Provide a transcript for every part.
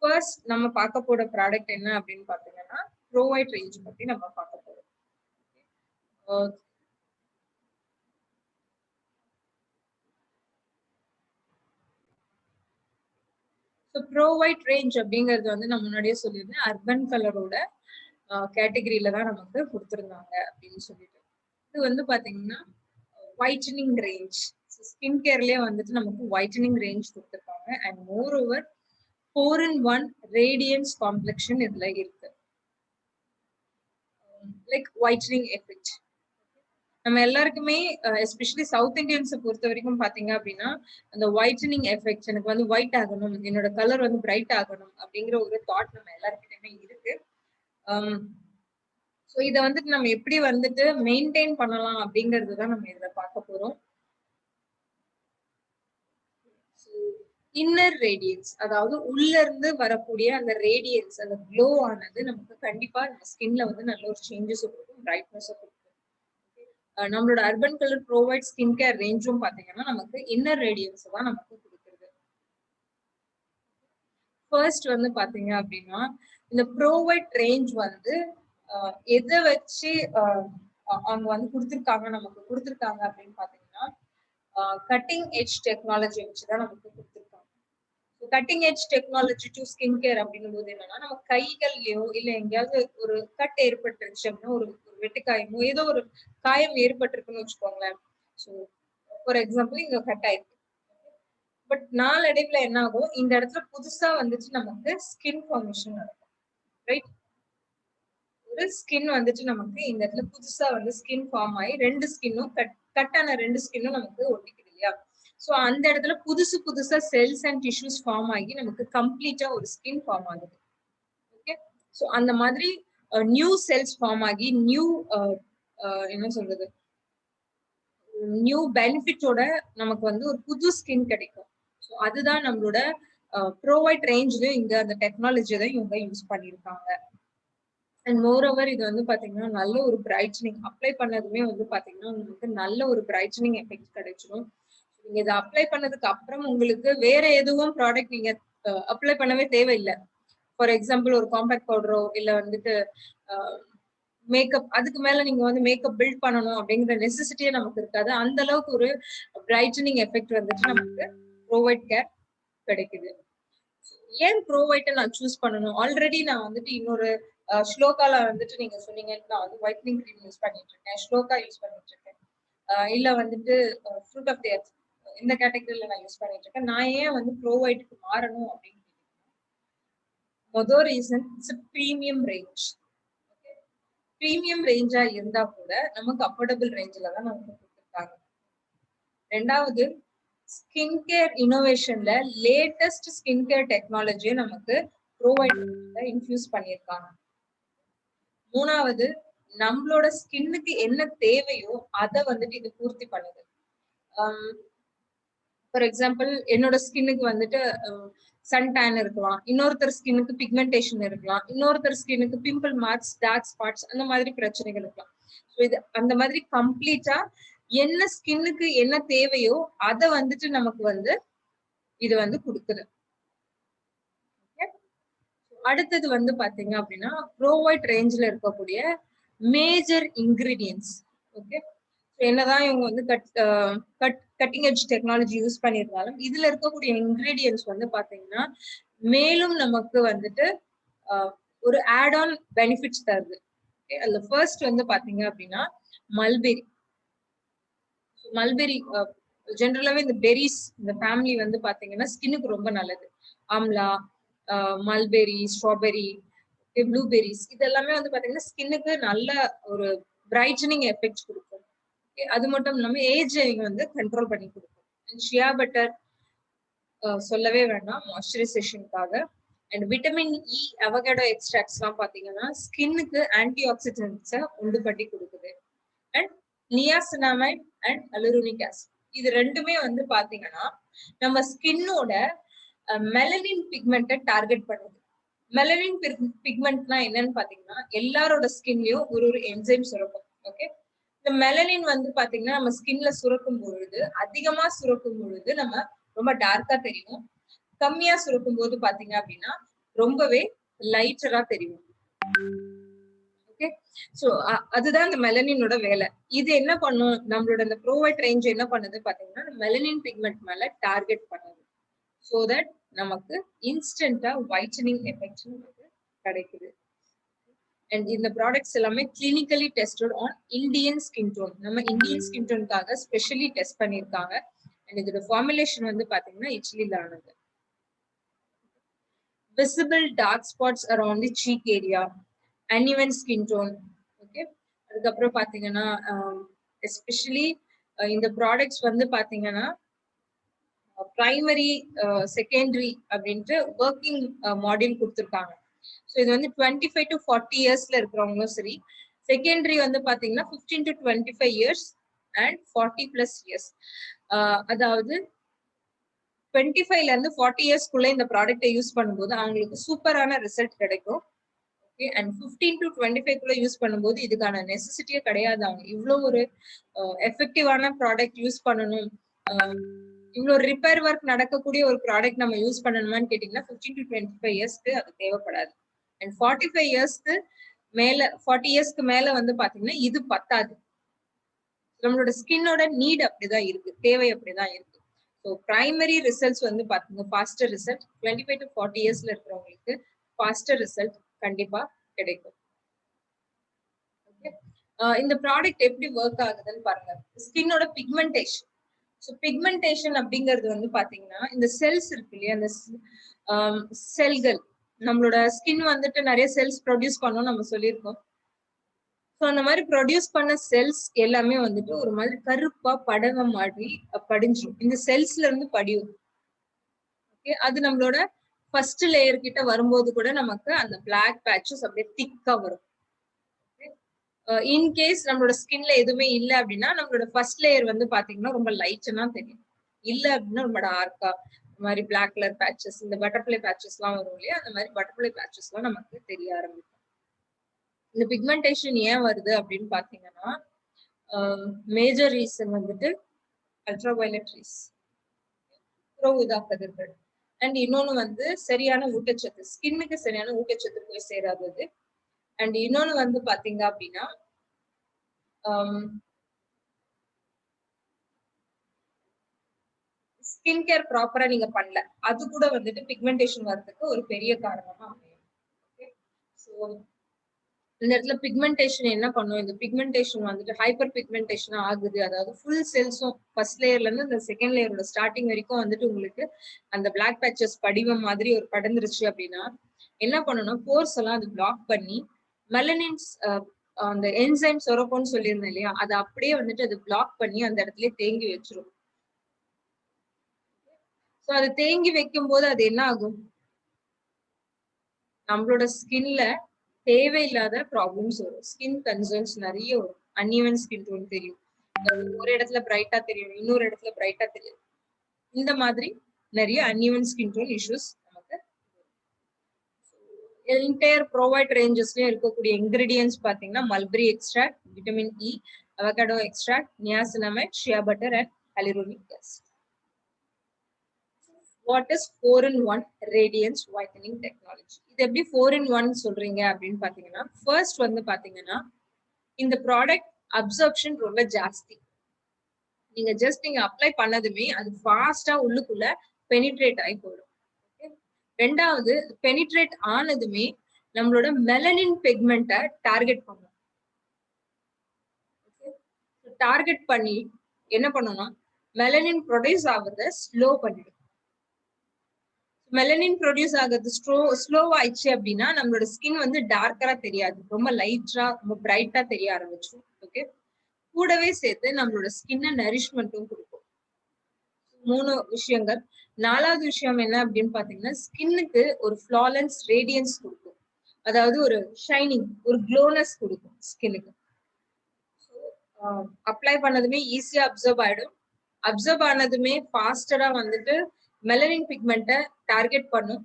First நம்ம பார்க்க போற ப்ராடக்ட் என்ன அப்படின்னு பாத்தீங்கன்னா ப்ரோ ஒயிட் ரேஞ்ச் பத்தி நம்ம பார்க்க போறோம். ப்ரோ ஒயிட் ரேஞ்ச் அப்படிங்கிறது வந்து நம்ம முன்னாடியே சொல்லியிருந்தேன், அர்பன் கலரோட கேட்டகரியில தான் நமக்கு கொடுத்துருந்தாங்க அப்படின்னு சொல்லிட்டு. இது வந்து பாத்தீங்கன்னா ஒயிட்டனிங் ரேஞ்ச், ஸ்கின் கேர்லயே வந்துட்டு நமக்கு ஒயிட்டனிங் ரேஞ்ச் கொடுத்துருக்காங்க. And more over 4-in-1 radiance complexion இதுல இருக்கு. லைக் ஒயிட்டனிங் எஃபெக்ட் நம்ம எல்லாருக்குமே எஸ்பெஷலி சவுத் இந்தியன்ஸை பொறுத்த வரைக்கும் பாத்தீங்க அப்படின்னா அந்த ஒயிட்டனிங் எஃபெக்ட், எனக்கு வந்து ஒயிட் ஆகணும், என்னோட கலர் வந்து பிரைட் ஆகணும் அப்படிங்கிற ஒரு தாட் நம்ம எல்லாருக்கிட்டயுமே இருக்கு. ஸோ இதை வந்துட்டு நம்ம எப்படி வந்துட்டு மெயின்டைன் பண்ணலாம் அப்படிங்கிறது தான் நம்ம இதுல பார்க்க போறோம். இன்னர் ரேடியன்ஸ், அதாவது உள்ள இருந்து வரக்கூடிய அந்த ரேடியன்ஸ், அந்த க்ளோ ஆனது நமக்கு கண்டிப்பா நம்ம ஸ்கின்ல வந்து நல்ல ஒரு சேஞ்சஸ் கொடுக்கும், பிரைட்னஸ் கொடுக்கும். நம்மளோட urban colour pro white skin care ரேஞ்சும் பாத்தீங்கன்னா நமக்கு இன்னர் ரேடியன்ஸ் தான் நமக்கு கொடுக்குறது. ஃபர்ஸ்ட் வந்து பாத்தீங்க அப்படின்னா இந்த ப்ரோ ஒயிட் ரேஞ்ச் வந்து எதை வச்சு அவங்க வந்து நமக்கு கொடுத்துருக்காங்க அப்படின்னு பாத்தீங்கன்னா கட்டிங் எட்ஜ் டெக்னாலஜி வச்சுதான் நமக்கு கொடுத்துருக்காங்க. Cutting edge technology to skin care அப்படிங்கும் போது என்னன்னா, நம்ம கைகள்லயோ இல்ல எங்கேயாவது ஒரு கட் ஏற்பட்டுருச்சு அப்படின்னா, ஒரு வெட்டுக்காயமோ ஏதோ ஒரு காயம் ஏற்பட்டிருக்குன்னு வச்சுக்கோங்களேன். ஸோ ஃபார் எக்ஸாம்பிள் இங்க கட் ஆயிருக்கு, பட் நாளடைவுல என்ன ஆகும், இந்த இடத்துல புதுசா வந்துட்டு நமக்கு ஸ்கின் ஃபார்மேஷன் நடக்கும், ரைட்? ஒரு ஸ்கின் வந்துட்டு நமக்கு இந்த இடத்துல புதுசா வந்து ஸ்கின் ஃபார்ம் ஆகி ரெண்டு ஸ்கின்னும் கட்டான ரெண்டு ஸ்கின்னும் நமக்கு ஒட்டிக்குது இல்லையா? சோ அந்த இடத்துல புதுசா செல்ஸ் அண்ட் டிஷ்யூஸ் ஃபார்ம் ஆகி நமக்கு கம்ப்ளீட்டா ஒரு ஸ்கின் ஃபார்ம் ஆகுது. ஓகே, சோ அந்த மாதிரி நியூ செல்ஸ் ஃபார்ம் ஆகி நியூ என்ன சொல்றது, நியூ பெனிஃபிட்டோட நமக்கு வந்து ஒரு புது ஸ்கின் கிடைக்கும். ஸோ அதுதான் நம்மளோட ப்ரோ ஒயிட் ரேஞ்ச்லயும் இங்க அந்த டெக்னாலஜி தான் இவங்க யூஸ் பண்ணியிருக்காங்க. அண்ட் மோர் ஓவர் இது வந்து பாத்தீங்கன்னா நல்ல ஒரு பிரைட்னிங் அப்ளை பண்ணதுமே வந்து பாத்தீங்கன்னா உங்களுக்கு நல்ல ஒரு பிரைட்னிங் எஃபெக்ட் கிடைச்சிடும். நீங்க இதை அப்ளை பண்ணதுக்கு அப்புறம் உங்களுக்கு வேற எதுவும் ப்ராடக்ட் நீங்க அப்ளை பண்ணவே தேவையில்லை. ஃபார் எக்ஸாம்பிள் ஒரு காம்பேக்ட் பவுடரோ இல்ல வந்துட்டு மேக்கப், அதுக்கு மேல நீங்க வந்து மேக்கப் பில்ட் பண்ணணும் அப்படிங்கிற நெசசிட்டியே நமக்கு இருக்காது. அந்த அளவுக்கு ஒரு பிரைட்டனிங் எஃபெக்ட் வந்துட்டு நமக்கு ப்ரோ ஒயிட் கேர் கிடைக்குது. ஏன் ப்ரோ ஒயிட்டை நான் சூஸ் பண்ணணும்? ஆல்ரெடி நான் வந்துட்டு இன்னொரு ஸ்லோகால வந்துட்டு நீங்க சொன்னீங்க, நான் வந்து ஒயிட்னிங் கிரீம் யூஸ் பண்ணிட்டு இருக்கேன், ஸ்லோகா யூஸ் பண்ணிட்டு இருக்கேன், இல்ல வந்துட்டு ஃப்ரூட் ஆஃப் தி எர்த் இந்த கேட்டகரியில நான் யூஸ் பண்ணிட்டு இருக்கேன், நான் ஏன் வந்து ப்ரோ ஒயிட்க்கு மாறணும் அப்படின்னு மொதல் reason it's premium range. Premium ரேஞ்சா இருந்தா கூட நமக்கு அஃபோர்டபிள் ரேஞ்சில தான் நமக்கு கொடுத்துருக்காங்க. ரெண்டாவது, ஸ்கின் கேர் இனோவேஷன்ல லேட்டஸ்ட் ஸ்கின் கேர் டெக்னாலஜியை நமக்கு ப்ரோ ஒயிட்ல இன்ஃபியூஸ் பண்ணியிருக்காங்க. மூணாவது, நம்மளோட ஸ்கின்னுக்கு என்ன தேவையோ அதை வந்துட்டு இது பூர்த்தி பண்ணுது. ஃபார் எக்ஸாம்பிள் என்னோட ஸ்கின்னுக்கு வந்துட்டு சன் டேன் இருக்கலாம், இன்னொருத்தர் ஸ்கின்னுக்கு பிக்மெண்டேஷன் இருக்கலாம், இன்னொருத்தர் ஸ்கின்னுக்கு பிம்பிள் மார்க்ஸ், டார்க் ஸ்பாட்ஸ், அந்த மாதிரி பிரச்சனைகள் இருக்கலாம். ஸோ இது அந்த மாதிரி கம்ப்ளீட்டா என்ன ஸ்கின்னுக்கு என்ன தேவையோ அதை வந்துட்டு நமக்கு வந்து இது வந்து கொடுக்குது. அடுத்தது வந்து பாத்தீங்க அப்படின்னா ப்ரோ ஒயிட் ரேஞ்ச்ல இருக்கக்கூடிய மேஜர் இன்கிரீடியன்ஸ். ஓகே, என்னதான் இவங்க வந்து கட்டிங் எட்ஜ் டெக்னாலஜி யூஸ் பண்ணியிருந்தாலும் இதுல இருக்கக்கூடிய இன்கிரீடியன்ஸ் வந்து பாத்தீங்கன்னா மேலும் நமக்கு வந்துட்டு ஒரு ஆட் ஆன் பெனிஃபிட்ஸ் தருது. அதுல ஃபர்ஸ்ட் வந்து பாத்தீங்க அப்படின்னா மல்பெரி. ஜென்ரலாவே இந்த பெரிஸ் இந்த ஃபேமிலி வந்து பாத்தீங்கன்னா ஸ்கின்னுக்கு ரொம்ப நல்லது. ஆம்லா, மல்பெரி, ஸ்ட்ராபெரி, ப்ளூபெரிஸ் இதெல்லாமே வந்து பாத்தீங்கன்னா ஸ்கின்னுக்கு நல்ல ஒரு பிரைட்டனிங் எஃபெக்ட் கொடுக்கும். அது மட்டும் இல்லாம ஏஜ் வந்து கண்ட்ரோல் பண்ணி கொடுக்கும். ஷியா பட்டர் சொல்லவே வேண்டாம் மாய்ஸ்சரைசேஷனுக்காக. And vitamin E, avocado extracts எல்லாம் பாத்தீங்கன்னா ஸ்கின்னுக்கு ஆன்டி ஆக்சிடென்ட்ஸை உண்டு பண்ணி கொடுக்குது. And niacinamide and hyaluronic acid, இது ரெண்டுமே வந்து பாத்தீங்கன்னா நம்ம ஸ்கின்னோட மெலனின் பிக்மெண்ட்டை டார்கெட் பண்ணுது. மெலனின் பிக்மெண்ட்னா என்னன்னு பாத்தீங்கன்னா எல்லாரோட ஸ்கின்லயும் ஒரு என்சைம் சுரக்கும். ஓகே, இந்த மெலனின் வந்து பாத்தீங்கன்னா நம்ம ஸ்கின்ல சுரக்கும் பொழுது, அதிகமா சுரக்கும் பொழுது நம்ம ரொம்ப டார்க்கா தெரியும். கம்மியா சுருக்கும் போது பாத்தீங்க அப்படின்னா ரொம்பவே லைட்டரா தெரியும். ஓகே, சோ அதுதான் இந்த மெலனினோட வேலை. இது என்ன பண்ணும், நம்மளோட இந்த ப்ரோவைட் ரேஞ்ச் என்ன பண்ணுது பாத்தீங்கன்னா மெலனின் பிக்மெண்ட் மேல டார்கெட் பண்ணுது. சோ தட் நமக்கு இன்ஸ்டன்டா ஒயிட்டனிங் எஃபெக்ட் கிடைக்குது. அண்ட் இந்த ப்ராடக்ட்ஸ் எல்லாமே clinically tested on Indian skin tone. நம்ம இந்தியன் ஸ்கின் டோனுக்காக ஸ்பெஷலி டெஸ்ட் பண்ணிருக்காங்க. அண்ட் இதோட ஃபார்முலேஷன் வந்து பாத்தீங்கன்னா இட்லில ஆனது. Visible dark spots around the cheek area, uneven skin tone. Okay, அதுக்கப்புறம் பாத்தீங்கன்னா எஸ்பெஷலி இந்த ப்ராடக்ட்ஸ் வந்து பாத்தீங்கன்னா பிரைமரி செகண்டரி அப்படின்ட்டு ஒர்க்கிங் மாடியூல் கொடுத்துருக்காங்க. ஸோ இது வந்து 25 to 40 இயர்ஸ்ல இருக்கிறவங்களும் சரி, செகண்டரி வந்து பாத்தீங்கன்னா 15 to 25 இயர்ஸ் அண்ட் 40+ இயர்ஸ். அதாவது 25ல இருந்து 40 இயர்ஸ்க்குள்ள இந்த ப்ராடக்ட்டை யூஸ் பண்ணும்போது அவங்களுக்கு சூப்பரான ரிசல்ட் கிடைக்கும். ஓகே, அண்ட் 15 to 25 யூஸ் பண்ணும்போது இதுக்கான நெசசிட்டியே கிடையாது. அவங்க இவ்வளவு ஒரு எஃபெக்டிவான ப்ராடக்ட் யூஸ் பண்ணணும், இவ்வளவு ரிப்பேர் ஒர்க் நடக்கக்கூடிய ஒரு ப்ராடக்ட் நம்ம யூஸ் பண்ணணுமான்னு கேட்டீங்கன்னா 15 to 25 இயர்ஸ்க்கு அது தேவைப்படாது. அண்ட் 45 இயர்ஸ்க்கு மேல 40 இயர்ஸ்க்கு மேல வந்து பாத்தீங்கன்னா இது பத்தாது. நம்மளோட ஸ்கின்னோட நீட் அப்படிதான் இருக்கு, தேவை அப்படிதான் இருக்கு. ஸோ பிரைமரி ரிசல்ட்ஸ் வந்து பாத்தீங்க ஃபாஸ்டர் ரிசல்ட் 25 to 40 இயர்ஸ்ல இருக்கிறவங்களுக்கு ஃபாஸ்டர் ரிசல்ட் கண்டிப்பா கிடைக்கும். இந்த ப்ராடக்ட் எப்படி ஒர்க் ஆகுதுன்னு பாருங்க. ஸ்கின்னோட பிக்மெண்டேஷன். ஸோ பிக்மெண்டேஷன் அப்படிங்கிறது வந்து பாத்தீங்கன்னா இந்த செல்ஸ் இருக்கு இல்லையா, அந்த செல்கள், நம்மளோட ஸ்கின் வந்துட்டு நிறைய செல்ஸ் ப்ரொடியூஸ் பண்ணோம் நம்ம சொல்லியிருக்கோம். ஸோ அந்த மாதிரி ப்ரொடியூஸ் பண்ண செல்ஸ் எல்லாமே வந்துட்டு ஒரு மாதிரி கருப்பா படவ மாதிரி படிஞ்சிடும். இந்த செல்ஸ்ல இருந்து படியும். ஓகே, அது நம்மளோட ஃபர்ஸ்ட் லேயர் கிட்ட வரும்போது கூட நமக்கு அந்த பிளாக் பேட்சஸ் அப்படியே திக்கா வரும். இன்கேஸ் நம்மளோட ஸ்கின்ல எதுவுமே இல்லை அப்படின்னா நம்மளோட ஃபர்ஸ்ட் லேயர் வந்து பாத்தீங்கன்னா ரொம்ப லைட்டனா தெரியும். இல்லை அப்படின்னா ரொம்ப டார்க்கா மாதிரி பிளாக் கலர் பேட்சஸ், இந்த பட்டர்ஃபிளை பேட்சஸ் எல்லாம் வரும் இல்லையா, அந்த மாதிரி பட்டர்ஃபிளை பேட்சஸ் எல்லாம் நமக்கு தெரிய ஆரம்பிக்கும். இந்த பிக்மெண்டேஷன் ஏன் வருது அப்படின்னு பாத்தீங்கன்னா மேஜர் ரீசன் வந்துட்டு அல்ட்ரா வயலட் ரேஸ், புற ஊதா கதிர்கள், அண்ட் இன்னொன்னு வந்து சரியான ஊட்டச்சத்து, ஸ்கின்னுக்கு சரியான ஊட்டச்சத்து போய் சேராதது. அண்ட் இன்னொன்னு வந்து பாத்தீங்க அப்படின்னா ஸ்கின் கேர் ப்ராப்பரா நீங்க பண்ணல, அது கூட வந்துட்டு பிக்மெண்டேஷன் வர்றதுக்கு ஒரு பெரிய காரணமா அமையும். ஓகே, ஸோ இந்த இடத்துல பிக்மெண்டேஷன் என்ன பண்ணும், இந்த பிக்மெண்டேஷன் வந்துட்டு ஹைப்பர் பிக்மெண்டேஷன் ஆகுது. அதாவது ஃபுல் செல்ஸும் ஃபர்ஸ்ட் லேயர்ல இருந்து இந்த செகண்ட் லேயரோட ஸ்டார்டிங் வரைக்கும் வந்துட்டு உங்களுக்கு அந்த பிளாக் பேட்சஸ் படிவம் மாதிரி ஒரு படர்ந்துருச்சு அப்படின்னா என்ன பண்ணணும், போர்ஸ் எல்லாம் அது பிளாக் பண்ணி மெலனின்ஸ் அந்த என்சைம் சொரப்போன்னு சொல்லியிருந்தேன் இல்லையா, அதை அப்படியே வந்துட்டு அது பிளாக் பண்ணி அந்த இடத்துல தேங்கி வச்சிரும். ஸோ அது தேங்கி வைக்கும் போது அது என்ன ஆகும், நம்மளோட ஸ்கின்ல தேவையில்லாத ப்ராப்ளம்ஸ் வரும். ஸ்கின் கன்சர்ன்ஸ் நிறைய வரும். அன்ஈவன் ஸ்கின் டோன் தெரியும், ஒரு இடத்துல பிரைட்டா தெரியும், இன்னொரு இடத்துல பிரைட்டா தெரியும். இந்த மாதிரி நிறைய அன்ஈவன் ஸ்கின் டோன் இஷ்யூஸ் நமக்கு. என்டையர் ப்ரோவைட் ரேஞ்சஸ்லயும் இருக்கக்கூடிய இன்கிரீடியன்ஸ் பாத்தீங்கன்னா mulberry extract, vitamin E, avocado extract, niacinamide, shea butter and hyaluronic acid. What is 4-in-1 radiance whitening technology? இது எப்படி 4-in-1 சொல்றீங்க அப்படின்னு பாத்தீங்கன்னா, ஃபர்ஸ்ட் வந்து பாத்தீங்கன்னா இந்த ப்ராடக்ட் அப்சர்ப்ஷன் ரொம்ப ஜாஸ்தி. நீங்க ஜஸ்ட் நீங்க அப்ளை பண்ணதுமே அது ஃபாஸ்டா உள்ளுக்குள்ள பெனிட்ரேட் ஆகி போயிடும். ரெண்டாவது, பெனிட்ரேட் ஆனதுமே நம்மளோட மெலனின் பிக்மெண்ட்டை டார்கெட் பண்ணும். டார்கெட் பண்ணி என்ன பண்ணணும்னா மெலனின் ப்ரொடியூஸ் ஆகுறத ஸ்லோ பண்ணிடும். மெலனின் ப்ரொடியூஸ் ஆகுறது ஸ்லோ ஆயிடுச்சு அப்படின்னா நம்மளோட ஸ்கின் வந்து டார்க்கரா தெரியாது, ரொம்ப லைட்டா ரொம்ப பிரைட்டா தெரிய ஆரம்பிச்சிடும். ஓகே, கூடவே சேர்த்து நம்மளோட ஸ்கின்ன நரிஷ்மெண்ட்டும் கொடுக்கும். 3 விஷயங்கள். 4வது விஷயம் என்ன அப்படின்னு பாத்தீங்கன்னா ஸ்கின்னுக்கு ஒரு ஃபிளாலன்ஸ் ரேடியன்ஸ் கொடுக்கும். அதாவது ஒரு ஷைனிங், ஒரு க்ளோனஸ் கொடுக்கும் ஸ்கின்னுக்கு. அப்ளை பண்ணதுமே ஈஸியா அப்சர்வ் ஆயிடும். அப்சர்வ் ஆனதுமே ஃபாஸ்டரா வந்துட்டு மெலனின் பிக்மெண்ட்டை டார்கெட் பண்ணும்.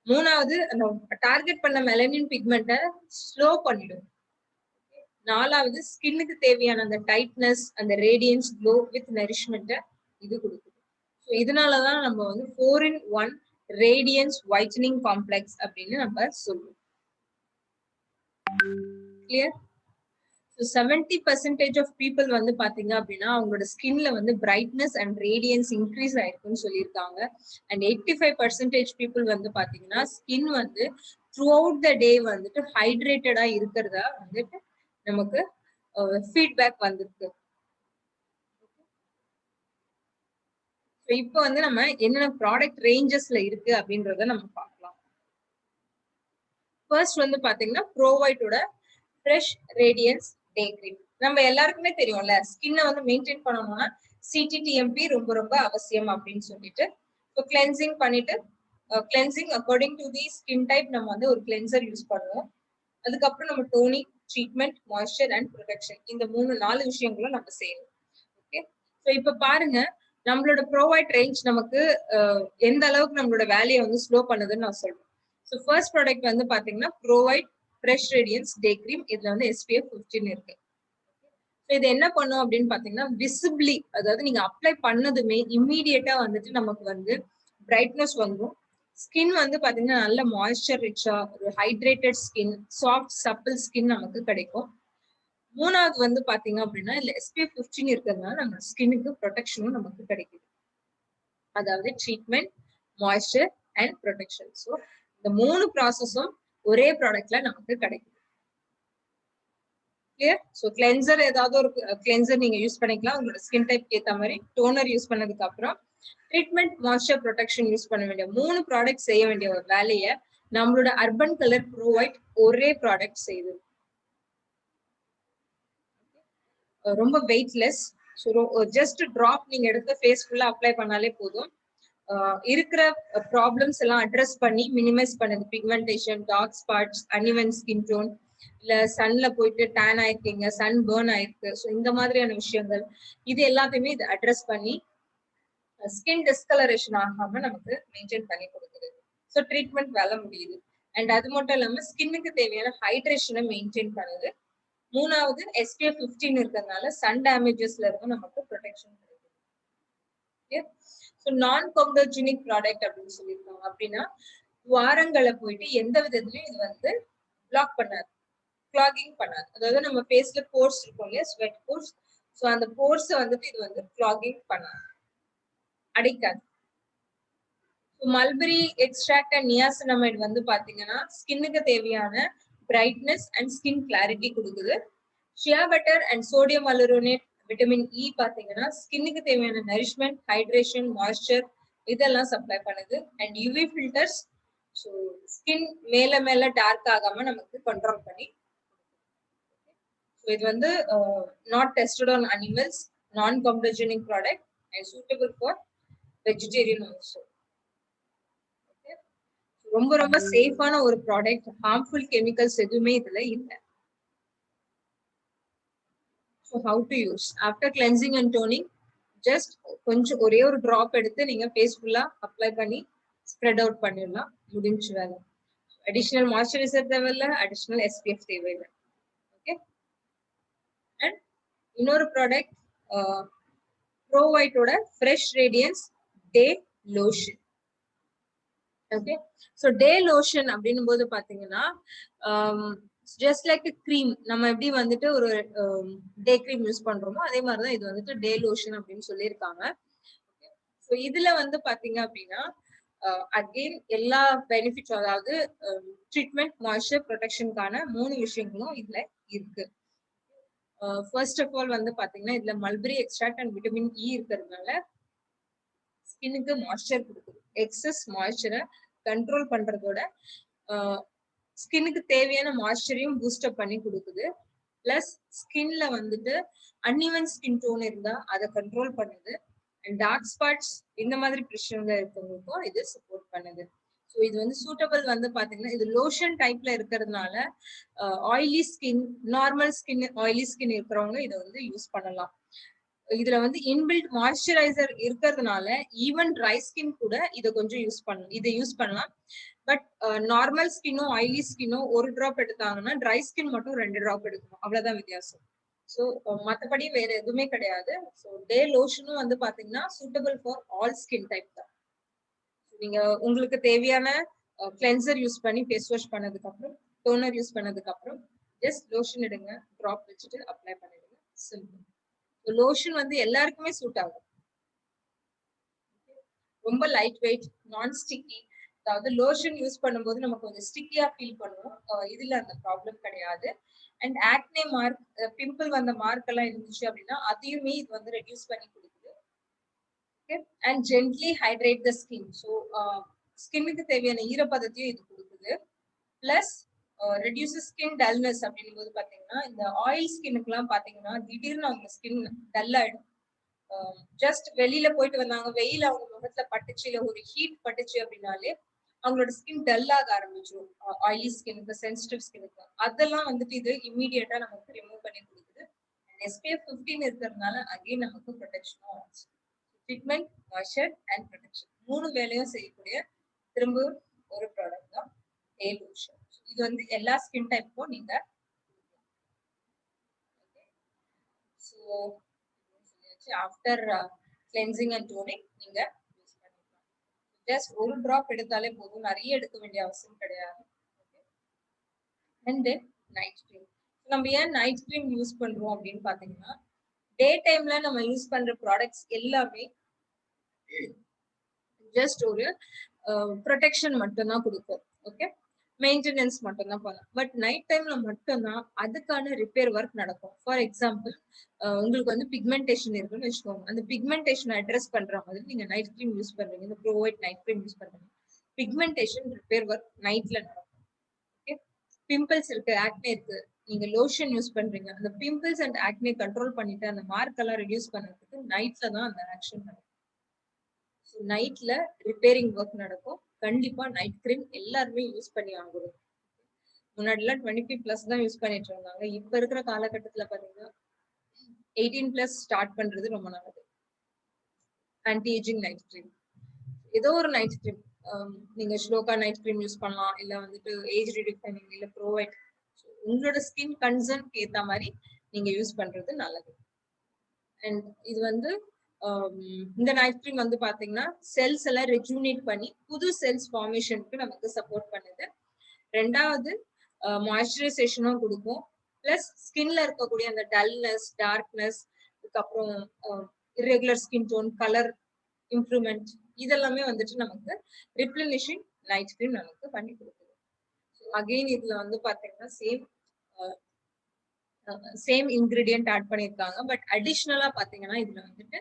3வது, அந்த டார்கெட் பண்ண மெலனின் பிக்மெண்ட்டை ஸ்லோ பண்ணிடும். 4வது, ஸ்கின்னுக்கு தேவையான அந்த டைட்னஸ், அந்த ரேடியன்ஸ், க்ளோ வித் நரிஷ்மெண்ட்டை இது கொடுக்குது. ஸோ இதனாலதான் நம்ம வந்து 4-in-1 ரேடியன்ஸ் ஒயிட்டனிங் காம்ப்ளெக்ஸ் அப்படின்னு நம்ம சொல்லுவோம். கிளியர்? So 70% of people வந்து பாத்தீங்க அப்படின்னா அவங்களோட ஸ்கின்ல வந்து பிரைட்னஸ் அண்ட் ரேடியன்ஸ் இன்க்ரீஸ் ஆயிருக்குன்னு சொல்லியிருக்காங்க. அண்ட் 85% people வந்து பாத்தீங்கன்னா ஸ்கின் வந்து த்ரூ அவுட் த டே வந்துட்டு ஹைட்ரேட்டடா இருக்கிறதா வந்துட்டு நமக்கு ஃபீட்பேக் வந்திருக்கு. இப்போ வந்து நம்ம என்னென்ன ப்ராடக்ட் ரேஞ்சஸ்ல இருக்கு அப்படின்றத நம்ம பார்க்கலாம். ஃபர்ஸ்ட் வந்து பாத்தீங்கன்னா ப்ரோவைட்டோட ஃப்ரெஷ் ரேடியன்ஸ் டே கிரீம். நம்ம எல்லாருக்குமே தெரியும்ல, ஸ்கின்னை வந்து மெயின்டைன் பண்ணணும்னா சிடிடிஎம்பி ரொம்ப ரொம்ப அவசியம் அப்படின்னு சொல்லிட்டு கிளென்சிங் பண்ணிட்டு cleansing according to the skin type நம்ம வந்து ஒரு கிளென்சர் யூஸ் பண்ணுவோம். அதுக்கப்புறம் நம்ம toning, treatment, moisture and protection இந்த 4 விஷயங்களும் நம்ம செய்யணும். ஓகே, ஸோ இப்போ பாருங்க நம்மளோட ப்ரோவைட் ரேஞ்ச் நமக்கு எந்த அளவுக்கு நம்மளோட வேலையை வந்து ஸ்லோ பண்ணுதுன்னு நான் சொல்றேன். ஸோ ஃபர்ஸ்ட் ப்ராடக்ட் வந்து பாத்தீங்கன்னா ப்ரோவைட் ஃப்ரெஷ் ரேடியன்ஸ் டே கிரீம். இதுல வந்து SPF 15 இருக்கு. இது என்ன பண்ணும் அப்படின்னு பாத்தீங்கன்னா விசிபிளி, அதாவது நீங்க அப்ளை பண்ணதுமே இம்மீடியட்டா வந்துட்டு நமக்கு வந்து பிரைட்னஸ் வந்துடும். ஸ்கின் வந்து பாத்தீங்கன்னா நல்ல மாய்ஸ்சர் ரிச்சா ஒரு ஹைட்ரேட்டட் ஸ்கின், சாஃப்ட் சப்பிள் ஸ்கின் நமக்கு கிடைக்கும். மூணாவது வந்து பாத்தீங்க அப்படின்னா இல்ல SPF 15 இருக்கிறதுனால நம்ம ஸ்கின்னுக்கு ப்ரொடெக்ஷனும் நமக்கு கிடைக்குது. அதாவது treatment, moisture and protection. So இந்த 3 ப்ராசஸும் ஒரே ப்ராடக்ட்ல நமக்கு கிடைக்கும். கிளியர்? ஸோ கிளென்சர் ஏதாவது ஒரு கிளென்சர் நீங்க யூஸ் பண்ணிக்கலாம் உங்களோட ஸ்கின் டைப் ஏற்ற மாதிரி. டோனர் யூஸ் பண்ணதுக்கு அப்புறம் ட்ரீட்மெண்ட், மாய்ஸ்சர், ப்ரொடெக்ஷன் யூஸ் பண்ண வேண்டிய 3 ப்ராடக்ட் செய்ய வேண்டிய ஒரு வேலையை நம்மளோட அர்பன் கலர் ப்ரோவைட் ஒரே ப்ராடக்ட் செய்யுது. ரொம்ப வெயிட்லெஸ். ஸோ ஜஸ்ட் டிராப் நீங்க எடுத்து ஃபேஸ் ஃபுல்லா அப்ளை பண்ணாலே போதும். இருக்கிற ப்ராப்ளம்ஸ் எல்லாம் அட்ரஸ் பண்ணி மினிமைஸ் பண்ணுது. Pigmentation, dark spots, uneven skin tone, இல்ல சன்ல போயிட்டு டேன் ஆயிருக்கீங்க, சன் பேர்ன் ஆயிருக்கு, ஸோ இந்த மாதிரியான விஷயங்கள் இது எல்லாத்தையுமே இது அட்ரஸ் பண்ணி ஸ்கின் டிஸ்கலரேஷன் ஆகாம நமக்கு மெயின்டைன் பண்ணி கொடுக்குது. ஸோ ட்ரீட்மெண்ட் வேலை முடியுது. அண்ட் அது மட்டும் இல்லாம ஸ்கின்னுக்கு தேவையான ஹைட்ரேஷனை மெயின்டைன் பண்ணுது. மூணாவது SPF 15 இருக்கிறதுனால சன் டேமேஜஸ்ல இருந்து நமக்கு ப்ரொடெக்ஷன் கிடைக்குது. ஸோ நான் கொம்டோஜெனிக் ப்ராடக்ட் அப்படின்னு சொல்லியிருக்காங்க. அப்படின்னா துவாரங்களை போயிட்டு எந்த விதத்துலயும் இது வந்து பிளாக் பண்ணாது, கிளாகிங் பண்ணாது. அதாவது நம்ம ஃபேஸ்ல போர்ஸ் இருக்கும் இல்லையா, ஸ்வெட் போர்ஸ், ஸோ அந்த போர்ஸை வந்துட்டு இது வந்து கிளாகிங் பண்ணாது, அடைக்காது. மல்பெரி எக்ஸ்ட்ராக்ட் அண்ட் நியாசினமைட் வந்து பாத்தீங்கன்னா ஸ்கின்னுக்கு தேவையான பிரைட்னஸ் அண்ட் ஸ்கின் கிளாரிட்டி கொடுக்குது. Shea butter and sodium hyaluronate, vitamin E பாத்தீங்கன்னா ஸ்கின்னுக்கு தேவையான நரிஷ்மெண்ட், ஹைட்ரேஷன், மாய்ஸ்சர் இதெல்லாம் சப்ளை பண்ணுது. And UV filters, so skin மேல மேல டார்க் ஆகாம நமக்கு கண்ட்ரோல் பண்ணி. ஸோ இது வந்து not tested on animals, non comedogenic product and suitable for vegetarian also. ரொம்ப ரொம்ப சேஃபான ஒரு ப்ராடக்ட். ஹார்ம்ஃபுல் கெமிக்கல்ஸ் எதுவுமே இதுல இல்லை. So how to use after cleansing and toning, just கொஞ்சம் ஒரே ஒரு ட்ராப் எடுத்து நீங்க ஃபேஸ் ஃபுல்லா அப்ளை பண்ணி ஸ்ப்ரெட் அவுட் பண்ணிடலாம், முடிஞ்சு வேலை. அடிஷனல் மாய்ஸ்சரைசர் தேவையில்லை, அடிஷனல் SPF தேவையில்லை. ஓகே, அண்ட் இன்னொரு ப்ராடக்ட் ப்ரோவைட்டோட fresh radiance day lotion. Okay, so day lotion அப்படின்னும் போது பாத்தீங்கன்னா ஜஸ்ட் லைக் க்ரீம், நம்ம எப்படி வந்துட்டு ஒரு டே க்ரீம் யூஸ் பண்றோமோ அதே மாதிரிதான் இது வந்துட்டு டே லோஷன் அப்படின்னு சொல்லியிருக்காங்க. ஸோ இதுல வந்து பாத்தீங்க அப்படின்னா அகெயின் எல்லா பெனிஃபிட்ஸ், அதாவது ட்ரீட்மெண்ட், மாய்ஸ்சர், ப்ரொடெக்ஷனுக்கான 3 விஷயங்களும் இதுல இருக்கு. ஃபர்ஸ்ட் ஆஃப் ஆல் வந்து பாத்தீங்கன்னா இதுல மல்பெரி எக்ஸ்ட்ராக்ட் அண்ட் விட்டமின் இ இருக்கிறதுனால ஸ்கின்னுக்கு மாய்ஸ்சர் கொடுக்குது. எக்ஸஸ் மாய்ஸ்சரை கண்ட்ரோல் பண்றதோட ஸ்கின்னுக்கு தேவையான மாய்ஸ்சரையும் பூஸ்டப் பண்ணி கொடுக்குது. பிளஸ் ஸ்கின்ல வந்துட்டு அன்இவன் ஸ்கின் டோன் இருந்தா அதை கண்ட்ரோல் பண்ணுது. அண்ட் டார்க் ஸ்பாட்ஸ் இந்த மாதிரி பிரச்சனைகள் இருக்கவங்களுக்கும் இது சப்போர்ட் பண்ணுது. ஸோ இது வந்து சூட்டபிள் வந்து பாத்தீங்கன்னா இது லோஷன் டைப்ல இருக்கிறதுனால oily skin, normal skin, oily skin இருக்கிறவங்க இதை வந்து யூஸ் பண்ணலாம். இதுல வந்து இன்பில்ட் மாய்ஸ்சரைசர் இருக்கிறதுனால ஈவன் ட்ரை ஸ்கின் கூட இதை கொஞ்சம் யூஸ் பண்ணலாம். பட் நார்மல் ஸ்கின்னும் ஆயிலி ஸ்கின்னும் ஒரு டிராப் எடுத்தாங்கன்னா ட்ரை ஸ்கின் மட்டும் 2 டிராப் எடுக்கணும், அவ்வளவுதான் வித்தியாசம். ஸோ மற்றபடி வேற எதுவுமே கிடையாது. ஸோ டே லோஷனும் வந்து பாத்தீங்கன்னா suitable for all skin type தான். நீங்க உங்களுக்கு தேவையான கிளென்சர் யூஸ் பண்ணி ஃபேஸ் வாஷ் பண்ணதுக்கு அப்புறம் டோனர் யூஸ் பண்ணதுக்கு அப்புறம் ஜஸ்ட் லோஷன் எடுங்க, ட்ராப் வச்சுட்டு அப்ளை பண்ணிடுங்க. சிம்பிள். லோஷன் வந்து எல்லாருக்குமே சூட் ஆகும். ரொம்ப லைட் வெயிட், நான் ஸ்டிக்கி. அதாவது லோஷன் யூஸ் பண்ணும்போது நம்ம கொஞ்சம் ஸ்டிக்கியா ஃபீல் பண்ணுவோம். இதுல அந்த ப்ராப்ளம் கிடையாது. அண்ட் ஆக்னே மார்க், பிம்பிள் வந்த மார்க் எல்லாம் இருந்துச்சு அப்படின்னா அதையுமே இது வந்து ரெடியூஸ் பண்ணி கொடுக்குது. Okay. And gently hydrate the skin. So ஸ்கின்னுக்கு தேவையான ஈரப்பதத்தையும் இது கொடுக்குது. பிளஸ் ரெடியூசஸ் ஸ்கின் டல்னஸ் அப்படின்னும் போது பாத்தீங்கன்னா இந்த ஆயில் ஸ்கின்னுக்கு எல்லாம் பாத்தீங்கன்னா திடீர்னு அவங்க ஸ்கின் டல் ஆயிடும். ஜஸ்ட் வெளியில போயிட்டு வந்தாங்க, வெயில் அவங்க முகத்துல பட்டுச்சு, இல்ல ஒரு ஹீட் பட்டுச்சு அப்படின்னாலே அவங்களோட ஸ்கின் டல் ஆக ஆரம்பிச்சிடும். ஆயிலி ஸ்கின்னுக்கு, சென்சிட்டிவ் ஸ்கின்னுக்கு அதெல்லாம் வந்துட்டு இது இம்மீடியட்டா நமக்கு ரிமூவ் பண்ணி கொடுக்குது. SPF 15 இருக்கிறதுனால அகைன் நமக்கு ப்ரொடெக்ஷனும் ஆச்சு. ட்ரீட்மெண்ட், மாய்ஸ்சர் அண்ட் ப்ரொடெக்ஷன் 3 வேலையும் செய்யக்கூடிய திரும்ப ஒரு ப்ராடக்ட் தான் டே லோஷன். இது வந்து எல்லா ஸ்கின் டைப்புக்கும் நீங்க ஆஃப்டர் கிளென்சிங் அண்ட் டோனிங் நீங்க யூஸ் பண்ணிக்கலாம். ஜஸ்ட் ஒரு டிராப் எடுத்தாலே போதும், நிறைய எடுக்க வேண்டிய அவசியம் கிடையாது. And then night cream. நம்ம ஏன் நைட் கிரீம் யூஸ் பண்றோம் அப்படின்னு பாத்தீங்கன்னா டே டைம்ல நம்ம யூஸ் பண்ற ப்ராடக்ட்ஸ் எல்லாமே ஜஸ்ட் ஒரு ப்ரொடெக்ஷன் மட்டும்தான் கொடுக்கும். ஓகே, மெயின்டெனன்ஸ் மட்டும் தான் பண்ணலாம். பட் நைட் டைம்ல மட்டும்தான் அதுக்கான ரிப்பேர் ஒர்க் நடக்கும். ஃபார் எக்ஸாம்பிள், உங்களுக்கு வந்து பிக்மெண்டேஷன் இருக்குன்னு வச்சுக்கோங்க. அந்த பிக்மெண்டேஷன் அட்ரஸ் பண்ற மாதிரி நீங்க நைட் கிரீம் யூஸ் பண்றீங்க, இந்த bro white night cream use பண்றீங்க, பிக்மெண்டேஷன் ரிப்பேர் ஒர்க் நைட்ல நடக்கும். ஓகே, பிம்பிள்ஸ் இருக்கு, ஆக்னே இருக்கு, நீங்க லோஷன் யூஸ் பண்றீங்க, அந்த பிம்பிள்ஸ் அண்ட் ஆக்னே கண்ட்ரோல் பண்ணிட்டு அந்த மார்க் எல்லாம் ரெடியூஸ் பண்றதுக்கு நைட்ல தான் அந்த ஆக்ஷன் நடக்கும். நைட்ல ரிப்பேரிங் ஒர்க் நடக்கும். கண்டிப்பா நைட் கிரீம் எல்லாருமே யூஸ் பண்ணி ஆகணும். முன்னாடி எல்லாம் 25+ தான் யூஸ் பண்ணிட்டு இருந்தாங்க. இப்ப இருக்கிற காலகட்டத்துல பாத்தீங்கன்னா 18+ ஸ்டார்ட் பண்றது ரொம்ப நல்லது. ஆன்டி ஏஜிங் நைட் கிரீம், ஏதோ ஒரு நைட் கிரீம், நீங்க ஸ்லோகா நைட் கிரீம் யூஸ் பண்ணலாம், இல்ல வந்துட்டு ஏஜ் ரிடிஃபைனிங், இல்ல ப்ரோவைட், உங்களோட ஸ்கின் கன்சர்ன்க்கு ஏத்த மாதிரி நீங்க யூஸ் பண்றது நல்லது. அண்ட் இது வந்து இந்த நைட் கிரீம் வந்து பாத்தீங்கன்னா செல்ஸ் எல்லாம் ரெஜூனேட் பண்ணி புது செல்ஸ் ஃபார்மேஷனுக்கு நமக்கு சப்போர்ட் பண்ணுது. ரெண்டாவது மாய்ஸ்சரைசேஷனும் கொடுக்கும். பிளஸ் ஸ்கின்ல இருக்கக்கூடிய அந்த டல்னஸ், டார்க்னஸ், அதுக்கப்புறம் irregular skin tone, colour improvement, இதெல்லாமே வந்துட்டு நமக்கு ரிப்ளனிஷிங் நைட் கிரீம் நமக்கு பண்ணி கொடுக்குது. அகெயின் இதுல வந்து பாத்தீங்கன்னா சேம் இன்கிரீடியன்ட் ஆட் பண்ணிருக்காங்க. பட் அடிஷ்னலா பாத்தீங்கன்னா இதுல வந்துட்டு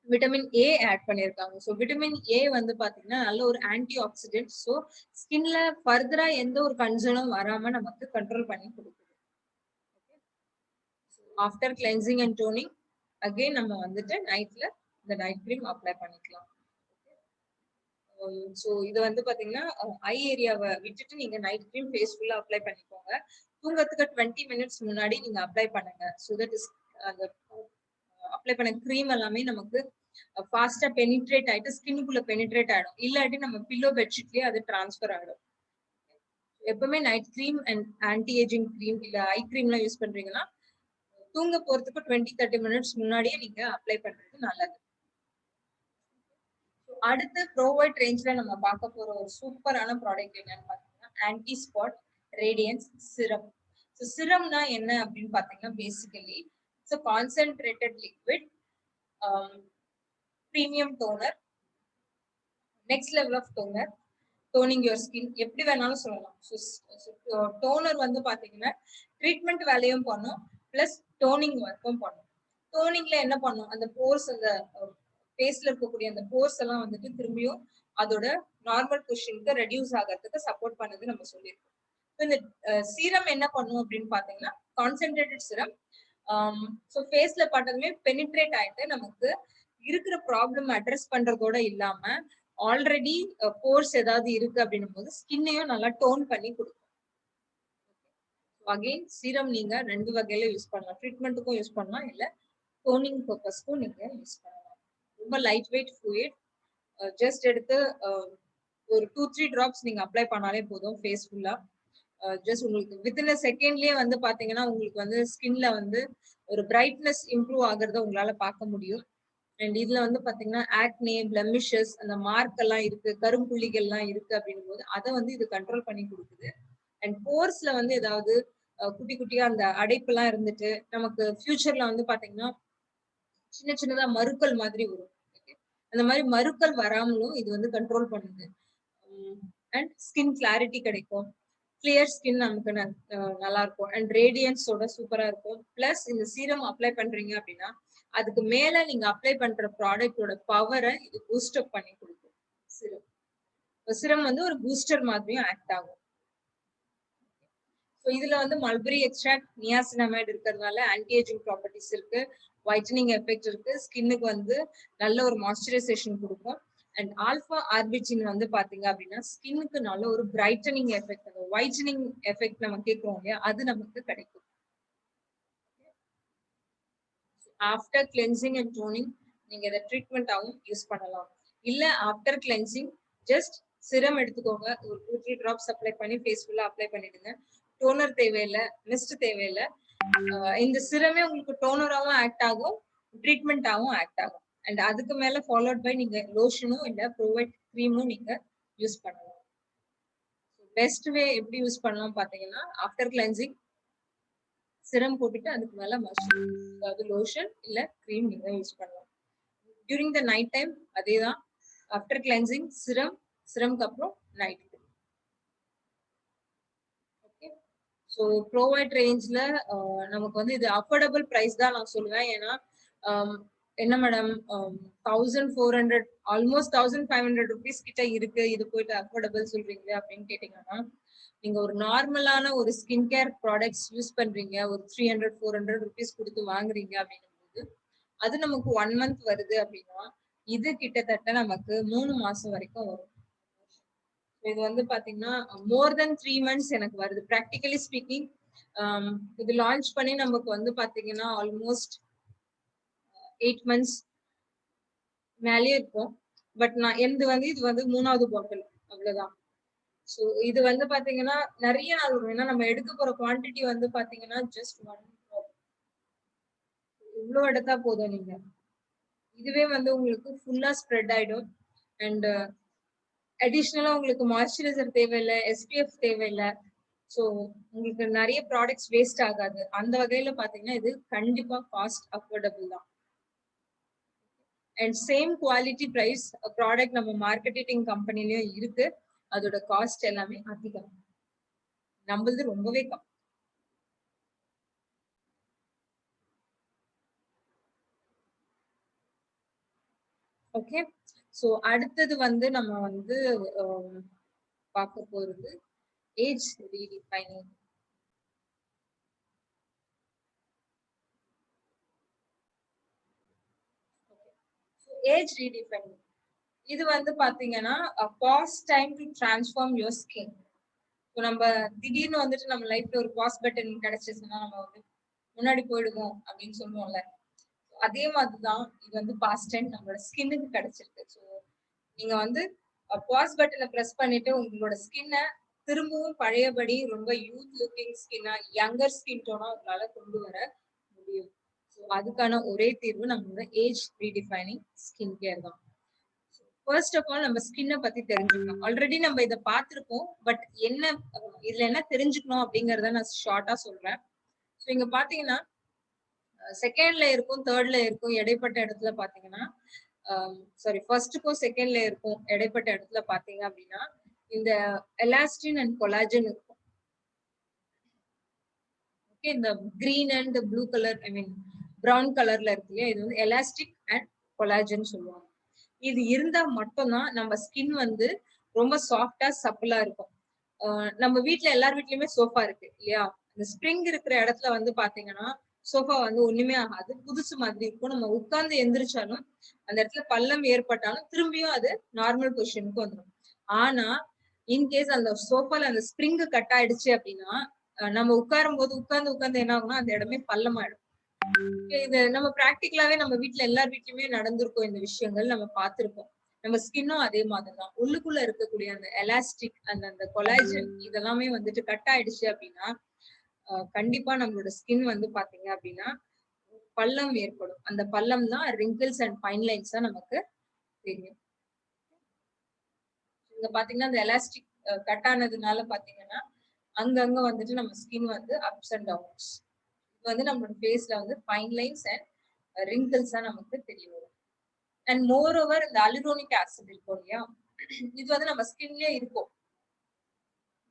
விட்டமின் ஏ ஆட் பண்ணிருக்காங்க. ஸோ விட்டமின் ஏ வந்து பாத்தீங்கன்னா நல்ல ஒரு ஆன்டி ஆக்சிடென்ட். ஸோ ஸ்கின்ல ஃபர்தரா எந்த ஒரு கன்சர்னும் வராம நமக்கு கண்ட்ரோல் பண்ணி கொடுக்குது. After cleansing and toning again நம்ம வந்துட்டு நைட்ல இந்த நைட் கிரீம் அப்ளை பண்ணிக்கலாம். ஸோ இது வந்து பாத்தீங்கன்னா ஐ ஏரியாவை விட்டுட்டு நீங்க நைட் கிரீம் ஃபேஸ் ஃபுல்லா அப்ளை பண்ணிக்கோங்க. தூங்கறதுக்கு 20 மினிட்ஸ் முன்னாடி நீங்க அப்ளை பண்ணுங்க. ஸோ தட் இஸ் அந்த அப்ளை பண்ண கிரீம் எல்லாமே நமக்கு ஃபாஸ்டா பெனிட்ரேட் ஆயிட்டு ஸ்கின்னுக்குள்ள பெனிட்ரேட் ஆயிடும். இல்லாட்டி நம்ம பில்லோ பெட்ஷீட்லயே அது டிரான்ஸ்ஃபர் ஆயிடும். எப்பவுமே night cream and anti ageing cream இல்ல ஐ கிரீம் எல்லாம் யூஸ் பண்றீங்கன்னா தூங்க போறதுக்கு 20-30 மினிட்ஸ் முன்னாடியே நீங்க அப்ளை பண்றது நல்லது. அடுத்து ப்ரோவைட் ரேஞ்ச்ல நம்ம பார்க்க போற ஒரு சூப்பரான ப்ராடக்ட் என்னன்னு பாத்தீங்கன்னா ஆன்டி ஸ்பாட் ரேடியன்ஸ் சிரம். ஸோ சிரம்னா என்ன அப்படின்னு பாத்தீங்கன்னா basically it's a concentrated liquid premium toner, next level of toner, toning your skin, எப்படி வேணாலும் சொல்லலாம். டோனர் வந்து பாத்தீங்கன்னா ட்ரீட்மெண்ட் வேலையும் பண்ணும், பிளஸ் டோனிங் ஒர்க்கும் பண்ணும். டோனிங்ல என்ன பண்ணும், அந்த போர்ஸ், அந்த ஃபேஸ்ல இருக்கக்கூடிய அந்த போர்ஸ் எல்லாம் வந்துட்டு திரும்பியும் அதோட நார்மல் பொசிஷனுக்கு ரெடியூஸ் ஆகிறதுக்கு சப்போர்ட் பண்ணுது நம்ம சொல்லியிருக்கோம். இந்த சீரம் என்ன பண்ணும் அப்படின்னு பாத்தீங்கன்னா கான்சென்ட்ரேட்டட் சிரம். ஸோ ஃபேஸ்ல பட்டதுமே பெனிட்ரேட் ஆயிட்டு நமக்கு இருக்கிற ப்ராப்ளம் அட்ரஸ் பண்றதோட இல்லாம ஆல்ரெடி போர்ஸ் ஏதாவது இருக்கு அப்படின்னும் போது ஸ்கின்னையும் நல்லா டோன் பண்ணி கொடுக்கும். அகைன் சீரம் நீங்க 2 வகையில யூஸ் பண்ணலாம். ட்ரீட்மெண்ட்டுக்கும் யூஸ் பண்ணலாம், இல்ல டோனிங் பர்பஸ்க்கும் நீங்க யூஸ் பண்ணலாம். ரொம்ப லைட் வெயிட் ஃப்ளூயிட், ஜஸ்ட் எடுத்து ஒரு 2-3 டிராப்ஸ் நீங்க அப்ளை பண்ணாலே போதும் ஃபேஸ் ஃபுல்லா. ஜஸ்ட் உங்களுக்கு வித்தின் அ செகண்ட்லயே வந்து பாத்தீங்கன்னா உங்களுக்கு வந்து ஸ்கின்ல வந்து ஒரு பிரைட்னஸ் இம்ப்ரூவ் ஆகுறத உங்களால பார்க்க முடியும். அண்ட் இதுல வந்து பாத்தீங்கன்னா ஆக்னே, பிளமிஷஸ், அந்த மார்க் எல்லாம் இருக்கு, கரும்புள்ளிகள் எல்லாம் இருக்கு அப்படின்னும் போது அதை வந்து இது கண்ட்ரோல் பண்ணி கொடுக்குது. அண்ட் போர்ஸ்ல வந்து ஏதாவது குட்டி குட்டியா அந்த அடைப்பு எல்லாம் இருந்துட்டு நமக்கு ஃபியூச்சர்ல வந்து பாத்தீங்கன்னா சின்ன சின்னதா மருக்கள் மாதிரி வரும். அந்த மாதிரி மருக்கள் வராமலும் இது வந்து கண்ட்ரோல் பண்ணுது. அண்ட் ஸ்கின் கிளாரிட்டி கிடைக்கும், கிளியர் ஸ்கின் நமக்கு நல்லா இருக்கும், அண்ட் ரேடியன்ஸோட சூப்பரா இருக்கும். பிளஸ் இந்த சீரம் அப்ளை பண்றீங்க அப்படின்னா அதுக்கு மேல நீங்க அப்ளை பண்ற ப்ராடக்டோட பவரை இது பூஸ்ட் அப் பண்ணி கொடுக்கும். சிரம் சிரம் வந்து ஒரு பூஸ்டர் மாதிரியும் ஆக்ட் ஆகும். ஸோ இதுல வந்து மல்பெரி எக்ஸ்ட்ராக்ட், நியாசினமைட் இருக்கிறதுனால ஆன்டி ஏஜிங் ப்ராப்பர்ட்டிஸ் இருக்கு, ஒயிட்டனிங் எஃபெக்ட் இருக்கு, ஸ்கின்னுக்கு வந்து நல்ல ஒரு மாய்ஸ்சரைசேஷன் கொடுக்கும். அண்ட் ஆல்பா ஆர்பிஜின் வந்து பாத்தீங்க அப்படின்னா ஸ்கின்னுக்கு நல்ல ஒரு பிரைட்டனிங் எஃபெக்ட், அந்த ஒயிட்டனிங் எஃபெக்ட் நம்ம கேட்கிறோம் இல்லையா, அது நமக்கு கிடைக்கும். ஆஃப்டர் கிளென்சிங் அண்ட் டோனிங் நீங்க இதை ட்ரீட்மெண்ட் ஆகும் யூஸ் பண்ணலாம். இல்ல ஆஃப்டர் கிளென்சிங் ஜஸ்ட் சிரம் எடுத்துக்கோங்க, ஒரு 2-3 டிராப்ஸ் அப்ளை பண்ணி ஃபேஸ் ஃபுல்லா அப்ளை பண்ணிடுங்க. டோனர் தேவையில்லை, மிஸ்ட் தேவையில்லை. இந்த சிரமே உங்களுக்கு டோனராகவும் ஆக்ட் ஆகும், ட்ரீட்மெண்டாகவும் ஆக்ட் ஆகும். அண்ட் அதுக்கு மேல ஃபாலோட் பை நீங்க லோஷனும் இல்ல ப்ரோவைட் கிரீமும் நீங்க யூஸ் பண்ணலாம். பெஸ்ட் வே எப்படி யூஸ் பண்ணலாம் பாத்தீங்கன்னா ஆஃப்டர் கிளென்சிங் சிரம் போட்டுட்டு அதுக்கு மேல அதாவது லோஷன் இல்ல கிரீம் நீங்க யூஸ் பண்ணலாம். டியூரிங் த நைட் டைம் அதேதான், ஆஃப்டர் கிளென்சிங் சிரம், சிரம்க்கு அப்புறம் நைட். ஓகே, ஸோ ப்ரோவைட் ரேஞ்ச்ல நமக்கு வந்து இது அஃபோர்டபுள் ப்ரைஸ் தான் நான் சொல்லுவேன். ஏன்னா என்ன மேடம் 1400 ஆல்மோஸ்ட் 1500 ருபீஸ் கிட்ட இருக்கு, இது போயிட்டு அஃபோர்டபுள் சொல்றீங்களே அப்படின்னு கேட்டீங்கன்னா, நீங்க ஒரு நார்மலான ஒரு ஸ்கின் கேர் ப்ராடக்ட்ஸ் யூஸ் பண்றீங்க, ஒரு 300-400 ருபீஸ் கொடுத்து வாங்குறீங்க அப்படின்னும் போது அது நமக்கு 1 மந்த் வருது அப்படின்னா இது கிட்டத்தட்ட நமக்கு 3 மாசம் வரைக்கும் வரும். இது வந்து பாத்தீங்கன்னா மோர் தென் 3 மந்த்ஸ் எனக்கு வருது ப்ராக்டிகலி ஸ்பீக்கிங். இது லான்ச் பண்ணி நமக்கு வந்து பாத்தீங்கன்னா ஆல்மோஸ்ட் 8 மந்த்ஸ் மேலேயே இருக்கும். பட் நான் எந்த வந்து இது வந்து 3வது பாட்டில் அவ்வளவுதான். ஸோ இது வந்து பாத்தீங்கன்னா நிறைய நாள் வரும். ஏன்னா நம்ம எடுக்க போற குவான்டிட்டி வந்து பாத்தீங்கன்னா ஜஸ்ட் 1 இவ்வளவு எடுத்தா போதும். நீங்க இதுவே வந்து உங்களுக்கு ஃபுல்லா ஸ்ப்ரெட் ஆயிடும். அண்ட் அடிஷ்னலா உங்களுக்கு மாய்ஸ்சரைசர் தேவையில்லை, எஸ்பிஎஃப் தேவையில்லை. ஸோ உங்களுக்கு நிறைய ப்ராடக்ட்ஸ் வேஸ்ட் ஆகாது. அந்த வகையில பாத்தீங்கன்னா இது கண்டிப்பா காஸ்ட் அஃபோர்டபுள் தான். And same quality price product நம்ம மார்க்கெட்டிங் கம்பெனிலயும் இருக்கு, அதோட காஸ்ட் எல்லாமே அதிகம், நம்மளது ரொம்பவே கம்மி. ஓகே, ஸோ அடுத்தது வந்து நம்ம வந்து பார்க்க போறது ஏஜ் ரீடிஃபைனிங். ஏஜ் ரீடிஃபைனிங் இது வந்து பாத்தீங்கன்னா pass time to transform your skin. இப்போ நம்ம திடீர்னு வந்துட்டு நம்ம லைஃப்ல ஒரு பாஸ் பட்டன் கிடைச்சிச்சுன்னா நம்ம வந்து முன்னாடி போயிடுவோம் அப்படின்னு சொல்லுவோம்ல, அதே மாதிரிதான் இது வந்து பாஸ் டைம் நம்மளோட ஸ்கின்னுக்கு கிடைச்சிருக்கு. ஸோ நீங்க வந்து பாஸ் பட்டனை பிரஸ் பண்ணிட்டு உங்களோட ஸ்கின்னை திரும்பவும் பழையபடி ரொம்ப யூத் லுக்கிங் ஸ்கின்னா, யங்கர் ஸ்கின் டோனா உங்களால கொண்டு வர முடியும். ஸோ அதுக்கான ஒரே தீர்வு நம்மளோட ஏஜ் ரீடிஃபைனிங் ஸ்கின் கேர் தான். ஃபர்ஸ்ட் ஆஃப் ஆல் நம்ம ஸ்கின்னை பத்தி தெரிஞ்சுக்கணும். ஆல்ரெடி நம்ம இதை பார்த்திருக்கோம், பட் என்ன இதுல என்ன தெரிஞ்சுக்கணும் அப்படிங்கறத நான் ஷார்ட்டா சொல்றேன். ஸோ இங்க பாத்தீங்கன்னா செகண்ட் லேயருக்கும் தேர்ட் லேயருக்கும் இடைப்பட்ட இடத்துல பாத்தீங்கன்னா சாரி ஃபர்ஸ்டுக்கும் செகண்ட் லேயருக்கும் இடைப்பட்ட இடத்துல பாத்தீங்க அப்படின்னா இந்த எலாஸ்டின் அண்ட் கொலாஜன் இருக்கும். ஓகே, இந்த green and blue colour, I mean brown கலர்ல இருக்கு இல்லையா, இது வந்து எலாஸ்டிக் அண்ட் கொலாஜன் சொல்லுவாங்க. இது இருந்தா மட்டும்தான் நம்ம ஸ்கின் வந்து ரொம்ப சாஃப்டா சப்பிளா இருக்கும். நம்ம வீட்ல எல்லார் வீட்லயுமே சோஃபா இருக்கு இல்லையா, இந்த ஸ்ப்ரிங் இருக்கிற இடத்துல வந்து பாத்தீங்கன்னா சோஃபா வந்து ஒண்ணுமே ஆகாது, புதுசு மாதிரி இருக்கும். நம்ம உட்கார்ந்து எந்திரிச்சாலும் அந்த இடத்துல பள்ளம் ஏற்பட்டாலும் திரும்பியும் அது நார்மல் பொசிஷனுக்கு வந்துடும். ஆனா இன்கேஸ் அந்த சோஃபால அந்த ஸ்ப்ரிங் கட் ஆயிடுச்சு அப்படின்னா நம்ம உட்காரும் போது உட்கார்ந்து என்ன ஆகும்னா அந்த இடமே பள்ளமாயிடும். இது நம்ம பிராக்டிகலாவே நம்ம வீட்ல எல்லார் வீட்லயுமே நடந்திருக்கும், இந்த விஷயங்கள் நம்ம பார்த்திருக்கோம். நம்ம ஸ்கின்னும் அதே மாதிரிதான், உள்ளுக்குள்ள இருக்கக்கூடிய அந்த எலாஸ்டிக் அந்த கொலாஜன் இதெல்லாமே வந்துட்டு கட் ஆயிடுச்சு அப்படின்னா கண்டிப்பா நம்மளோட ஸ்கின் வந்து பாத்தீங்க அப்படின்னா பள்ளம் ஏற்படும். அந்த பள்ளம் தான் ரிங்கிள்ஸ் அண்ட் ஃபைன் லைன்ஸ் தான் நமக்கு தெரியும். இங்க பாத்தீங்கன்னா இந்த எலாஸ்டிக் கட் ஆனதுனால பாத்தீங்கன்னா அங்கங்க வந்துட்டு நம்ம ஸ்கின் வந்து அப்ஸ் அண்ட் டவுன்ஸ். இது வந்து நம்மளோட ஃபேஸ்ல வந்து ஃபைன் லைன்ஸ் அண்ட் ரிங்கிள்ஸ் தான் நமக்கு தெரிய வரும். அண்ட் மோர் ஓவர் இந்த அலுரோனிக் ஆசிட் இருக்கும் இல்லையா, இது வந்து நம்ம ஸ்கின்லயே இருக்கும்.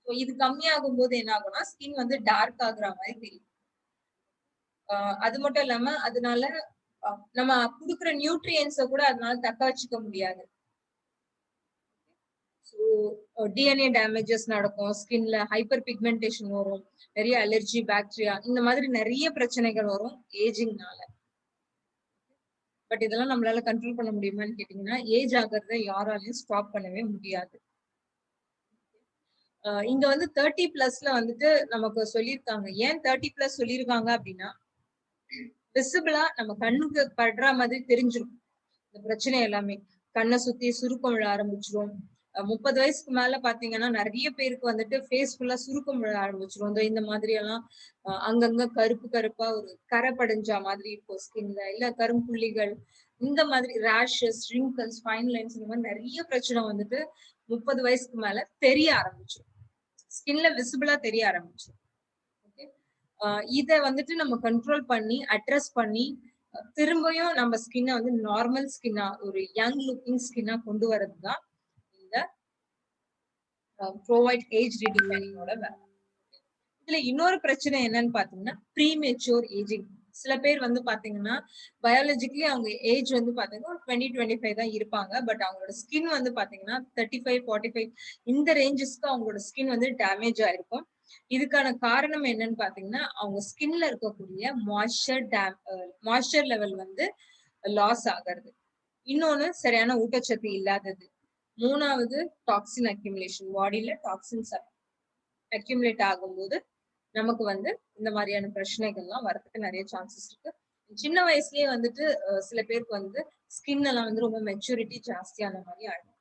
இது கம்மியாகும் போது என்ன ஆகும்னா ஸ்கின் வந்து டார்க் ஆகுற மாதிரி தெரியும். அது மட்டும் இல்லாம அதனால நம்ம குடுக்குற நியூட்ரியன்ஸ கூட அதனால தக்க வச்சுக்க முடியாது. ஸோ டிஎன்ஏ டேமேஜஸ் நடக்கும், ஸ்கின்ல ஹைப்பர் பிக்மெண்டேஷன் வரும், நிறைய அலர்ஜி, பாக்டீரியா, இந்த மாதிரி நிறைய பிரச்சனைகள் வரும் ஏஜிங்னால. பட் இதெல்லாம் நம்மளால கண்ட்ரோல் பண்ண முடியுமான்னு கேட்டீங்கன்னா, ஏஜ் ஆகிறத யாராலையும் ஸ்டாப் பண்ணவே முடியாது. இங்க வந்து 30+ வந்துட்டு நமக்கு சொல்லியிருக்காங்க. ஏன் 30+ சொல்லியிருக்காங்க அப்படின்னா, விசிபிளா நம்ம கண்ணுக்கு படுற மாதிரி தெரிஞ்சிடும் இந்த பிரச்சனை எல்லாமே. கண்ணை சுத்தி சுருக்கம் விழ ஆரம்பிச்சிரும். 30 வயசுக்கு மேல பாத்தீங்கன்னா நிறைய பேருக்கு வந்துட்டு ஃபேஸ் ஃபுல்லா சுருக்கம் விழ ஆரம்பிச்சிரும். இந்த மாதிரி எல்லாம் அங்கங்க கருப்பு கருப்பா ஒரு கரை படிஞ்சா மாதிரி இருக்கும் ஸ்கின்ல, இல்ல கரும்புள்ளிகள், இந்த மாதிரி ரேஷஸ், ரிங்கிள்ஸ், ஃபைன் லைன்ஸ், இந்த மாதிரி நிறைய பிரச்சனை வந்துட்டு 30 வயசுக்கு மேல தெரிய ஆரம்பிச்சிடும். ஸ்கின்ல விசிபிளா தெரிய ஆரம்பிச்சிடும். இத வந்துட்டு நம்ம கண்ட்ரோல் பண்ணி அட்ரஸ் பண்ணி திரும்பியும் நம்ம ஸ்கின்னை வந்து நார்மல் ஸ்கின்னா, ஒரு யங் லுக்கிங் ஸ்கின்னா கொண்டு வரதுதான் இந்த ப்ரோவைட் ஏஜ் ரீடிஃபைனிங்கோட வேலை. இதுல இன்னொரு பிரச்சனை என்னன்னு பாத்தீங்கன்னா ப்ரீமெச்சூர் ஏஜிங். சில பேர் வந்து பாத்தீங்கன்னா பயாலஜிக்கலி அவங்க ஏஜ் வந்து பாத்தீங்கன்னா 20-25 தான் இருப்பாங்க. பட் அவங்களோட ஸ்கின் வந்து பாத்தீங்கன்னா 35-45 இந்த ரேஞ்சஸ்க்கு அவங்களோட ஸ்கின் வந்து டேமேஜ் ஆயிருக்கும். இதுக்கான காரணம் என்னன்னு பாத்தீங்கன்னா அவங்க ஸ்கின்ல இருக்கக்கூடிய மாய்ஸ்சர் லெவல் வந்து லாஸ் ஆகிறது. இன்னொன்னு சரியான ஊட்டச்சத்து இல்லாதது. மூணாவது டாக்ஸின் அக்யூமுலேஷன். பாடியில டாக்ஸின்ஸ் அக்யூமுலேட் ஆகும்போது நமக்கு வந்து இந்த மாதிரியான பிரச்சனைகள்லாம் வரதுக்கு நிறைய சான்சஸ் இருக்கு. சின்ன வயசுலயே வந்துட்டு சில பேருக்கு வந்து ஸ்கின் எல்லாம் வந்து ரொம்ப மெச்சூரிட்டி ஜாஸ்தியான மாதிரி ஆயிடும்.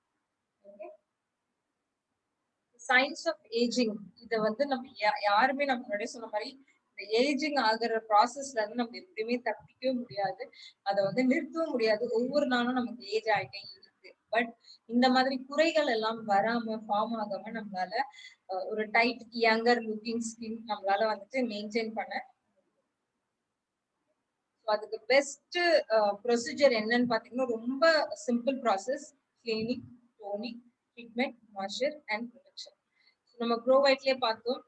சயின்ஸ் ஆஃப் ஏஜிங் இத வந்து நம்ம யாருமே நம்ம முன்னாடியே சொன்ன மாதிரி இந்த ஏஜிங் ஆகுற ப்ராசஸ்ல இருந்து நம்ம எதுவுமே தப்பிக்கவே முடியாது. அதை வந்து நிறுத்தவும் முடியாது. ஒவ்வொரு நாளும் நமக்கு ஏஜ் ஆகிட்டே இருக்கு. பட் இந்த மாதிரி குறைகள் எல்லாம் வராம ஃபார்ம் ஆகாம நம்மளால ஒரு டைட் யங்கர் லுக்கிங் ஸ்கின் நம்மளால வந்துட்டு மெயின்டைன் பண்ண. அதுக்கு பெஸ்ட் ப்ரொசீஜர் என்னன்னு பாத்தீங்கன்னா ரொம்ப simple process. Cleaning, toning, treatment, moisture and protection. நம்ம ப்ரோவைட்லயே பார்த்தோம்,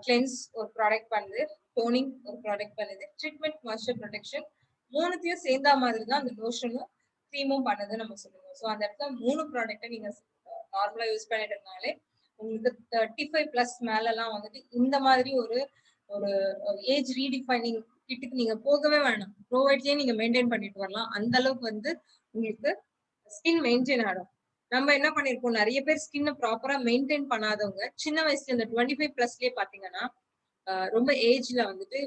கிளென்ஸ் ஒரு ப்ராடக்ட் பண்ணுது, டோனிங் ஒரு ப்ராடக்ட் பண்ணுது, ட்ரீட்மெண்ட், மாய்ஸ்சர், ப்ரொடெக்ஷன் மூணுத்தையும் சேர்ந்தா மாதிரி தான் அந்த லோஷனும் க்ரீமும் பண்ணது நம்ம சொல்லுவோம். ஸோ அந்த இடத்துல 3 ப்ராடக்ட்டை நீங்க நார்மலா யூஸ் பண்ணிட்டதுனாலே உங்களுக்கு 35+ மேலலாம் வந்துட்டு இந்த மாதிரி ஒரு ஒரு ஏஜ் ரீடிஃபைனிங் கிட்டுக்கு நீங்க போகவே வேணாம். ப்ரோவைட்லயே நீங்க மெயின்டைன் பண்ணிட்டு வரலாம். அந்த அளவுக்கு வந்து உங்களுக்கு ஸ்கின் மெயின்டைன் ஆகும். நம்ம என்ன பண்ணிருக்கோம், நிறைய பேர் ஸ்கின்னை ப்ராப்பரா மெயின்டைன் பண்ணாதவங்க சின்ன வயசுல இந்த 25+லயே பாத்தீங்கன்னா ரொம்ப ஏஜ்ல வந்துட்டு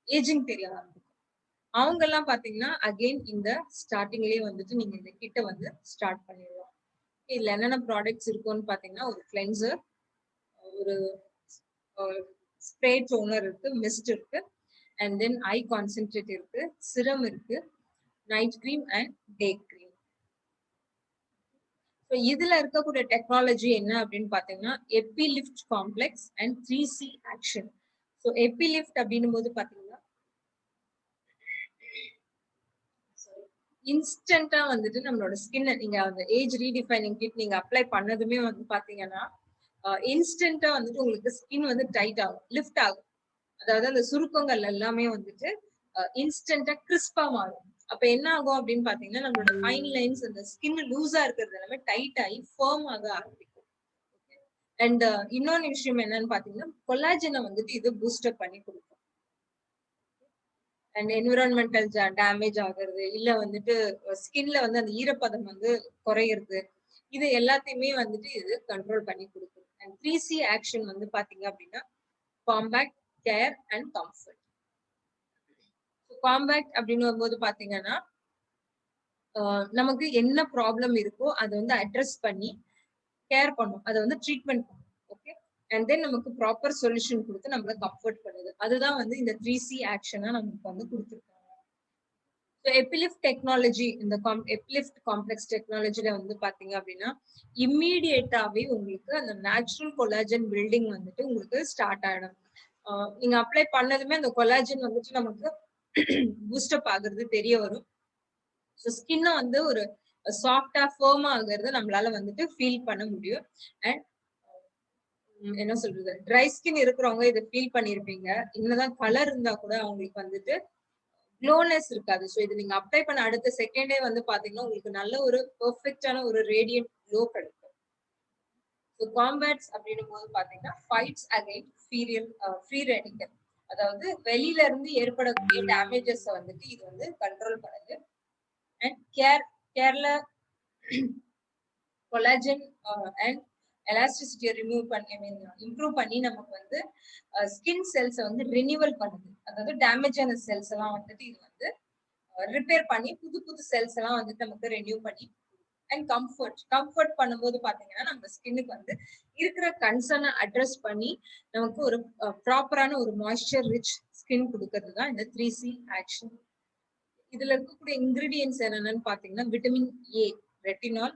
ஏஜிங் தெரிய ஆரம்பிக்கும். அவங்க எல்லாம் பாத்தீங்கன்னா அகெயின் இந்த ஸ்டார்டிங்லயே வந்துட்டு நீங்க இந்த கிட்ட வந்து ஸ்டார்ட் பண்ணிடலாம். இதுல என்னென்ன ப்ராடக்ட்ஸ் இருக்கும்னு பாத்தீங்கன்னா ஒரு கிளென்சர், ஒரு ஸ்ப்ரே டோனர் இருக்கு, மிஸ்ட் இருக்கு, அண்ட் தென் ஐ கான்சென்ட்ரேட் இருக்கு, சிரம் இருக்கு, night cream and day cream. இதுல இருக்கக்கூடிய டெக்னாலஜி என்ன அப்படின்னு பாத்தீங்கன்னா Epilift complex and 3C action. So Epilift அப்படின்னும் போது பாத்தீங்கன்னா இன்ஸ்டன்டா வந்துட்டு நம்மளோட ஸ்கின்னை நீங்க அந்த ஏஜ் ரீடிஃபைனிங் கிட் நீங்க அப்ளை பண்ணதுமே வந்து பாத்தீங்கன்னா இன்ஸ்டன்டா வந்துட்டு உங்களுக்கு ஸ்கின் வந்து டைட் ஆகும், லிஃப்ட் ஆகும். அதாவது அந்த சுருக்கங்கள் எல்லாமே வந்துட்டு இன்ஸ்டன்டா கிறிஸ்பா மாறும். அப்ப என்ன ஆகும் அப்படின்னு பாத்தீங்கன்னா நம்மளோட ஃபைன் லைன்ஸ், அந்த ஸ்கின் லூஸா இருக்கிறது எல்லாமே டைட் ஆகி ஃபர்ம் ஆக ஆரம்பிக்கும். அண்ட் இன்னொன்னு விஷயம் என்னன்னு பாத்தீங்கன்னா கொலாஜனை வந்துட்டு இது பூஸ்டப் பண்ணி கொடுக்கும். அண்ட் என்விரான்மெண்டல் டேமேஜ் ஆகுறது, இல்ல வந்துட்டு ஸ்கின்ல வந்து அந்த ஈரப்பதம் வந்து குறையிறது, இது எல்லாத்தையுமே வந்துட்டு இது கண்ட்ரோல் பண்ணி கொடுக்கும். அண்ட் 3C ஆக்ஷன் வந்து பாத்தீங்க அப்படின்னா compact, care and comfort. Compact அப்படின்னு வரும்போது பாத்தீங்கன்னா நமக்கு என்ன ப்ராப்ளம் இருக்கோ அதை வந்து அட்ரஸ் பண்ணி கேர் பண்ணும், அதை வந்து ட்ரீட்மெண்ட் பண்ணும். ஓகே, அண்ட் தென் நமக்கு ப்ராப்பர் சொல்யூஷன் கொடுத்து நம்மள கம்ஃபர்ட் பண்ணுது. அதுதான் வந்து இந்த 3C ஆக்ஷனா நமக்கு வந்து கொடுத்துருக்காங்க. எபிலிஃப்ட் டெக்னாலஜி, இந்த எபிலிஃப்ட் காம்ப்ளெக்ஸ் டெக்னாலஜில வந்து பாத்தீங்க அப்படின்னா இம்மீடியட்டாவே உங்களுக்கு அந்த நேச்சுரல் கொலாஜன் பில்டிங் வந்துட்டு உங்களுக்கு ஸ்டார்ட் ஆயிடும். நீங்க அப்ளை பண்ணதுமே அந்த கொலாஜன் வந்துட்டு நமக்கு பூஸ்டப் ஆகுறது தெரிய வரும். ஸோ ஸ்கின்னை வந்து ஒரு சாஃப்டா ஃபர்மா ஆகுறத நம்மளால வந்துட்டு ஃபீல் பண்ண முடியும். அண்ட் என்ன சொல்றது, ட்ரை ஸ்கின் இருக்கிறவங்க இதை ஃபீல் பண்ணிருப்பீங்க. என்னதான் கலர் இருந்தா கூட அவங்களுக்கு வந்துட்டு க்ளோனஸ் இருக்காது. ஸோ இது நீங்க அப்ளை பண்ண அடுத்த செகண்டே வந்து பாத்தீங்கன்னா உங்களுக்கு நல்ல ஒரு பெர்ஃபெக்டான ஒரு ரேடியன்ட் க்ளோ கிடைக்கும். ஸோ காம்பேட்ஸ் அப்படின்னும் போது பாத்தீங்கன்னா ஃபைட்ஸ் அகைன்ஸ்ட் ஃப்ரீ ரேடிக்கல், அதாவது வெளியில இருந்து ஏற்படக்கூடிய டேமேஜஸ் வந்துட்டு இது வந்து கண்ட்ரோல் பண்ணுது. அண்ட் கேர்ல கொலாஜன் அண்ட் எலாஸ்டிசிட்டியை ரிமூவ் பண்ணி இம்ப்ரூவ் பண்ணி நமக்கு வந்து ஸ்கின் செல்ஸை வந்து ரினியூவல் பண்ணுது. அதாவது டேமேஜ் ஆன செல்ஸ் எல்லாம் வந்துட்டு இது வந்து ரிப்பேர் பண்ணி புது புது செல்ஸ் எல்லாம் வந்துட்டு நமக்கு ரெனியூ பண்ணி. அண்ட் கம்ஃபர்ட் பண்ணும்போது பாத்தீங்கன்னா நம்ம ஸ்கின்னுக்கு வந்து இருக்கிற கன்சர்னை அட்ரஸ் பண்ணி நமக்கு ஒரு ப்ராப்பரான ஒரு மாய்ஸ்சர் ரிச் ஸ்கின் கொடுக்கறது தான் இந்த 3C ஆக்ஷன். இதுல இருக்கக்கூடிய இன்கிரீடியன்ஸ் என்னென்னு பாத்தீங்கன்னா vitamin A, retinol,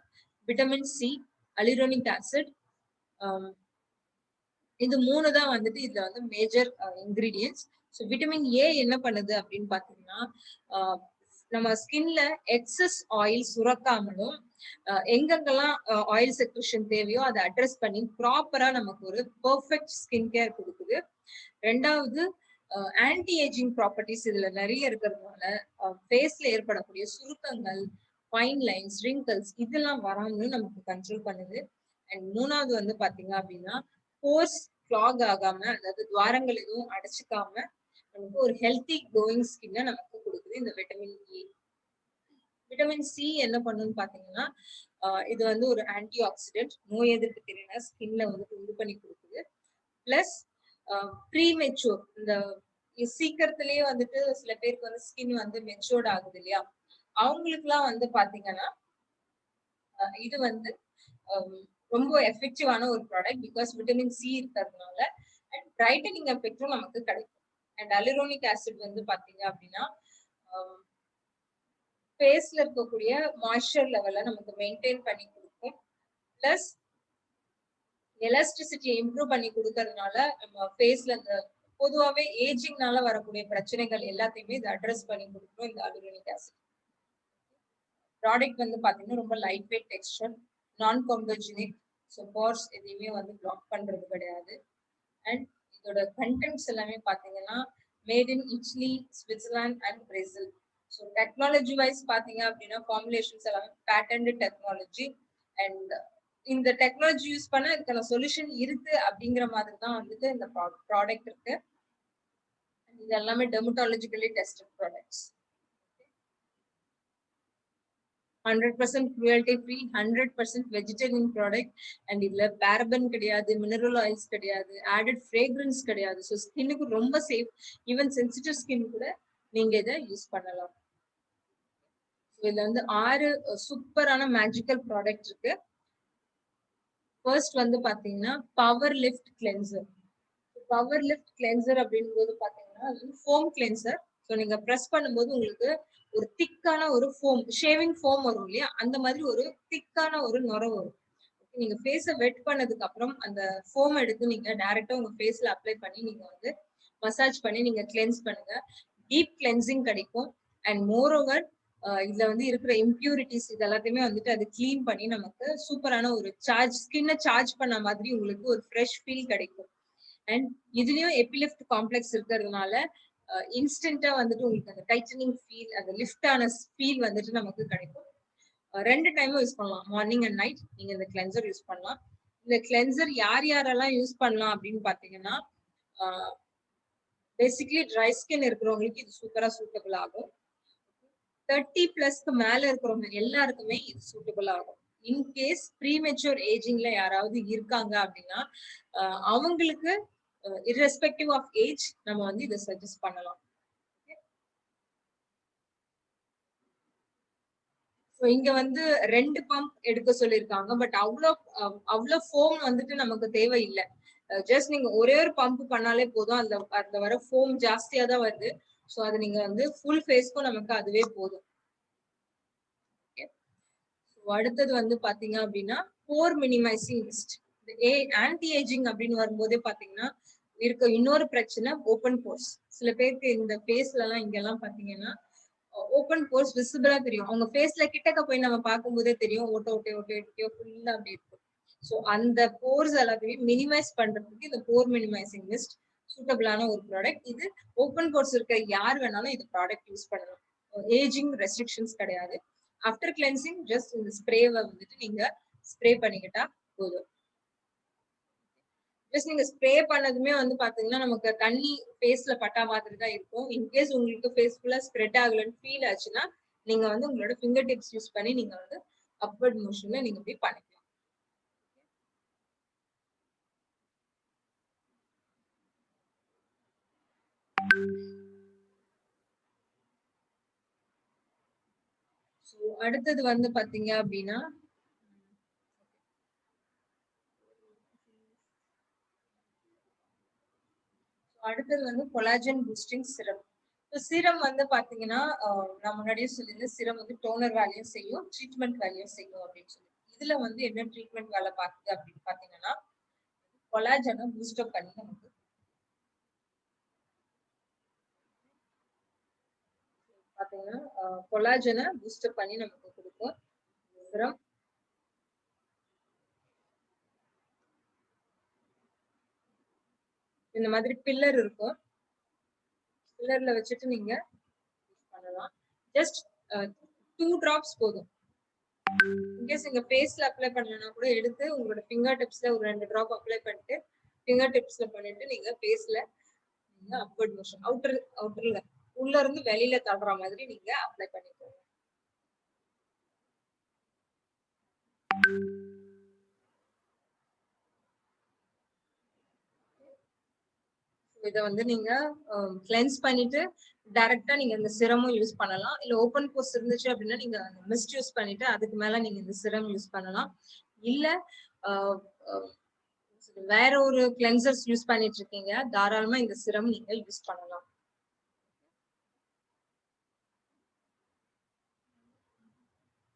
vitamin C, hyaluronic acid, இது 3 தான் வந்துட்டு இதுல வந்து major ingredients. So vitamin A என்ன பண்ணுது அப்படின்னு பாத்தீங்கன்னா நம்ம ஸ்கின்ல எக்ஸஸ் ஆயில் சுரக்காமலும் எங்கெங்கெல்லாம் ஆயில் செக்ரேஷன் தேவையோ அதை அட்ரஸ் பண்ணி ப்ராப்பரா நமக்கு ஒரு பெர்ஃபெக்ட் ஸ்கின் கேர் கொடுக்குது. ரெண்டாவது ஆன்டி ஏஜிங் ப்ராப்பர்ட்டிஸ் இதுல நிறைய இருக்கிறதுனால ஃபேஸ்ல ஏற்படக்கூடிய சுருக்கங்கள், ஃபைன் லைன்ஸ், ரிங்கிள்ஸ் இதெல்லாம் வராமலும் நமக்கு கண்ட்ரோல் பண்ணுது. அண்ட் மூணாவது வந்து பாத்தீங்க அப்படின்னா போர்ஸ் கிளாக் ஆகாம, அதாவது துவாரங்கள் எதுவும் அடைச்சிக்காம நமக்கு ஒரு ஹெல்த்தி க்ளோயிங் ஸ்கின்னை நமக்கு கொடுக்குது இந்த விட்டமின் ஏ. விட்டமின் சி என்ன பண்ணுன்னு பாத்தீங்கன்னா இது வந்து ஒரு ஆன்டி ஆக்சிடென்ட், நோய் எதிர்ப்பு திறனை ஸ்கின்ல வந்து உண்டு பண்ணி கொடுக்குது. பிளஸ் ப்ரீமெச்சூர், இந்த சீக்கிரத்திலேயே வந்துட்டு சில பேருக்கு வந்து ஸ்கின் வந்து மெச்சூர்ட் ஆகுது இல்லையா, அவங்களுக்கு எல்லாம் வந்து பாத்தீங்கன்னா இது வந்து ரொம்ப எஃபெக்டிவான ஒரு ப்ராடக்ட். பிகாஸ் விட்டமின் சி இருக்கிறதுனால அண்ட் பிரைட்டனிங் எஃபெக்டும் நமக்கு கிடைக்கும். அண்ட் அலிரோனிக் ஆசிட் வந்து பாத்தீங்க அப்படின்னா ஃபேஸ்ல இருக்கக்கூடிய மாய்ஸ்சர் லெவலை நமக்கு மெயின்டைன் பண்ணி கொடுக்கும். பிளஸ் எலாஸ்டிசிட்டியை இம்ப்ரூவ் பண்ணி கொடுக்கறதுனால நம்ம ஃபேஸ்ல இந்த பொதுவாகவே ஏஜிங்னால வரக்கூடிய பிரச்சனைகள் எல்லாத்தையுமே இது அட்ரஸ் பண்ணி கொடுக்கும் இந்த அலிரோனிக் ஆசிட். ப்ராடக்ட் வந்து பாத்தீங்கன்னா ரொம்ப லைட் வெயிட் டெக்ஸ்டர், நான் காம்பர்ஜினிக், ஸோ போர்ஸ் எதையுமே வந்து பிளாக் பண்றது கிடையாது. அண்ட் இதோட கண்டென்ட்ஸ் எல்லாமே பாத்தீங்கன்னா made in Italy, Switzerland and Brazil. So technology wise பாத்தீங்க அப்படின்னா ஃபார்முலேஷன்ஸ் எல்லாமே பேட்டன்ட் டெக்னாலஜி. அண்ட் இந்த டெக்னாலஜி யூஸ் பண்ண இதுக்கான சொல்யூஷன் இருக்கு அப்படிங்கிற மாதிரி தான் வந்துட்டு இந்த ப்ராடக்ட் இருக்கு. இது எல்லாமே dermatologically tested products. 100% cruelty free, 100% vegetarian product. And இதுல பேரபன் கிடையாது, மினரல் ஆயில்ஸ் கிடையாது, ஆடட் ஃப்ரேக்ரன்ஸ் கிடையாது. ஸோ ஸ்கின்னுக்கு ரொம்ப சேஃப். ஈவன் சென்சிட்டிவ் ஸ்கின் கூட நீங்க இதை யூஸ் பண்ணலாம். இதுல வந்து 6 சூப்பரான மேஜிக்கல் ப்ராடக்ட் இருக்கு. ஃபர்ஸ்ட் வந்து பாத்தீங்கன்னா power lift cleanser. Power lift cleanser அப்படின்னும் போது பாத்தீங்கன்னா ஃபோம் கிளென்சர். ஸோ நீங்க ப்ரெஸ் பண்ணும்போது உங்களுக்கு ஒரு திக்கான ஒரு ஃபோம், ஷேவிங் ஃபோம் வரும் இல்லையா, அந்த மாதிரி ஒரு திக்கான ஒரு நுர வரும். நீங்க ஃபேஸை வெட் பண்ணதுக்கு அப்புறம் அந்த ஃபோம் எடுத்து நீங்க டைரக்டா உங்க ஃபேஸ்ல அப்ளை பண்ணி நீங்க வந்து மசாஜ் பண்ணி நீங்க கிளென்ஸ் பண்ணுங்க. டீப் கிளென்சிங் கிடைக்கும். அண்ட் மோர் ஓவர் இதுல வந்து இருக்கிற இம்பியூரிட்டிஸ் இது எல்லாத்தையுமே வந்துட்டு அது கிளீன் பண்ணி நமக்கு சூப்பரான ஒரு ஸ்கின்னை சார்ஜ் பண்ண மாதிரி உங்களுக்கு ஒரு ஃப்ரெஷ் ஃபீல் கிடைக்கும். அண்ட் இதுலயும் எபிலிஃப்ட் காம்ப்ளெக்ஸ் இருக்கிறதுனால இன்ஸ்டன்டா வந்துட்டு உங்களுக்கு அந்த டைட்டனிங் ஃபீல், அந்த லிஃப்டான ஃபீல் வந்துட்டு நமக்கு கிடைக்கும். 2 டைமும் யூஸ் பண்ணலாம், மார்னிங் அண்ட் நைட் நீங்க இந்த கிளென்சர் யூஸ் பண்ணலாம். இந்த கிளென்சர் யாரெல்லாம் யூஸ் பண்ணலாம் அப்படின்னு பாத்தீங்கன்னா பேசிக்கலி ட்ரை ஸ்கின் இருக்கிறவங்களுக்கு இது சூப்பரா சூட்டபிள் ஆகும். 30+ மேல இருக்கிறவங்க எல்லாருக்குமே இது சூட்டபிள் ஆகும். இன்கேஸ் ப்ரீமெச்சூர் ஏஜிங்ல யாராவது இருக்காங்க அப்படின்னா அவங்களுக்கு irrespective of age நம்ம வந்து இதை சஜஸ்ட் பண்ணலாம். இங்க வந்து 2 பம்ப் எடுக்க சொல்லியிருக்காங்க. பட் அவ்வளோ ஃபோம் வந்துட்டு நமக்கு தேவையில்லை. ஜஸ்ட் நீங்க ஒரே ஒரு பம்ப் பண்ணாலே போதும். அதுல வர ஃபோம் ஜாஸ்தியா தான் வருது. ஸோ அது நீங்க வந்து ஃபுல் ஃபேஸ்க்கும் நமக்கு அதுவே போதும். அடுத்தது வந்து பாத்தீங்க அப்படின்னா போர் மினிமைசிங் மிஸ்ட். ஆன்டி ஏஜிங் அப்படின்னு வரும்போதே பாத்தீங்கன்னா இருக்க இன்னொரு பிரச்சனை ஓப்பன் போர்ஸ். சில பேருக்கு இந்த ஃபேஸ்ல எல்லாம் இங்கெல்லாம் பாத்தீங்கன்னா ஓப்பன் போர்ஸ் விசிபிளா தெரியும். அவங்க ஃபேஸ்ல கிட்டக்க போய் நம்ம பார்க்கும்போதே தெரியும் ஓட்ட ஓட்டை ஓட்டையோ ஃபுல்லா அப்படி இருக்கும். ஸோ அந்த போர்ஸ் எல்லாத்தையுமே மினிமைஸ் பண்றதுக்கு இந்த போர் மினிமைசிங் மிஸ்ட் சூட்டபிளான ஒரு ப்ராடக்ட். இது ஓப்பன் போர்ஸ் இருக்க யார் வேணாலும் இது ப்ராடக்ட் யூஸ் பண்ணலாம். ஏஜிங் ரெஸ்ட்ரிக்ஷன்ஸ் கிடையாது. ஆஃப்டர் கிளென்சிங் ஜஸ்ட் இந்த ஸ்ப்ரேவை வந்துட்டு நீங்க ஸ்ப்ரே பண்ணிக்கிட்டா போதும். ஜஸ்ட் நீங்க ஸ்ப்ரே பண்ணதுமே வந்து பாத்தீங்கன்னா நமக்கு தண்ணி ஃபேஸ்ல பட்டா மாதிரி தான் இருக்கும். இன்கேஸ் உங்களுக்கு ஃபேஸ் ஃபுல்லா ஸ்ப்ரெட் ஆகலன்னு ஃபீல் ஆச்சுன்னா நீங்க வந்து உங்களோட ஃபிங்கர் டிப்ஸ் யூஸ் பண்ணி நீங்க வந்து அப்வர்ட் மோஷன்ல நீங்க போய் பண்ணிக்கலாம். அடுத்தது வந்து பாத்தீங்க அப்படின்னா அடுத்தது வந்து கொலாஜன் பூஸ்டிங் சிரம். சிரம் வந்து பாத்தீங்கன்னா நான் முன்னாடியே சொல்லியிருந்தேன், சிரம் வந்து டோனர் வேலையும் செய்யும், ட்ரீட்மெண்ட் வேலையும் செய்யும் அப்படின்னு சொல்லி. இதுல வந்து என்ன ட்ரீட்மெண்ட் வேலை பார்க்குது அப்படின்னு பாத்தீங்கன்னா கொலாஜனை பூஸ்டப் பண்ணி நமக்கு பாத்தீங்கன்னா கொலாஜனை பூஸ்டப் பண்ணி நமக்கு கொடுக்கும் சிரம். இந்த மாதிரி பில்லர் இருக்கும், பில்லர்ல வச்சுட்டு நீங்க யூஸ் பண்ணலாம். ஜஸ்ட் 2 drops போதும். இன்கேஸ் நீங்க ஃபேஸ்ல அப்ளை பண்ணலன்னா கூட எடுத்து உங்களோட ஃபிங்கர் டிப்ஸ்ல ஒரு 2 drop அப்ளை பண்ணிட்டு ஃபிங்கர் டிப்ஸ்ல பண்ணிட்டு நீங்க ஃபேஸ்ல நீங்க அப்வர்ட் மோஷன் அவுட்டர்ல உள்ள இருந்து வெளியில தள்ளுற மாதிரி நீங்க அப்ளை பண்ணிக்கோங்க. இதை வந்து நீங்க கிளென்ஸ் பண்ணிட்டு டைரக்டா நீங்க இந்த சிரமும் யூஸ் பண்ணலாம். இல்ல ஓப்பன் போர்ஸ் இருந்துச்சு அப்படின்னா நீங்க மிஸ்ட் யூஸ் பண்ணிட்டு அதுக்கு மேல நீங்க இந்த சிரம் யூஸ் பண்ணலாம். இல்ல வேற ஒரு கிளென்சர்ஸ் யூஸ் பண்ணிட்டு இருக்கீங்க, தாராளமா இந்த சிரம் நீங்க யூஸ் பண்ணலாம்.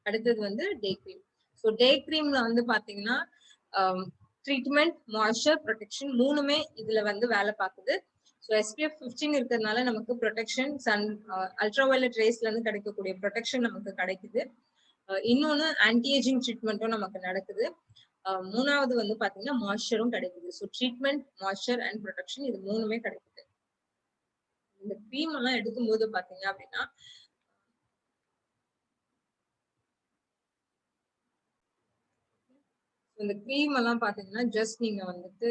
அடுத்தது வந்து டே கிரீம். ஸோ டே கிரீம்ல வந்து பாத்தீங்கன்னா ட்ரீட்மெண்ட், மாய்ஸ்சர், ப்ரொடெக்ஷன் மூணுமே இதுல வந்து வேலை பார்க்குது. ஸோ SPF 15 இருக்கிறதுனால நமக்கு ப்ரொடெக்ஷன், சன் அல்ட்ராவயலட் ரேஸ்ல இருந்து கிடைக்கக்கூடிய ப்ரொடெக்ஷன் நமக்கு கிடைக்குது. இன்னொன்னு ஆன்டி ஏஜிங் ட்ரீட்மெண்ட்டும் நமக்கு நடக்குது. மூணாவது வந்து பாத்தீங்கன்னா மாய்ஸ்சரும் கிடைக்குது. So treatment, moisture and protection இது மூணுமே கிடைக்குது. இந்த கிரீம் எல்லாம் எடுக்கும்போது பாத்தீங்க அப்படின்னா இந்த கிரீம் எல்லாம் பாத்தீங்கன்னா ஜஸ்ட் நீங்க வந்துட்டு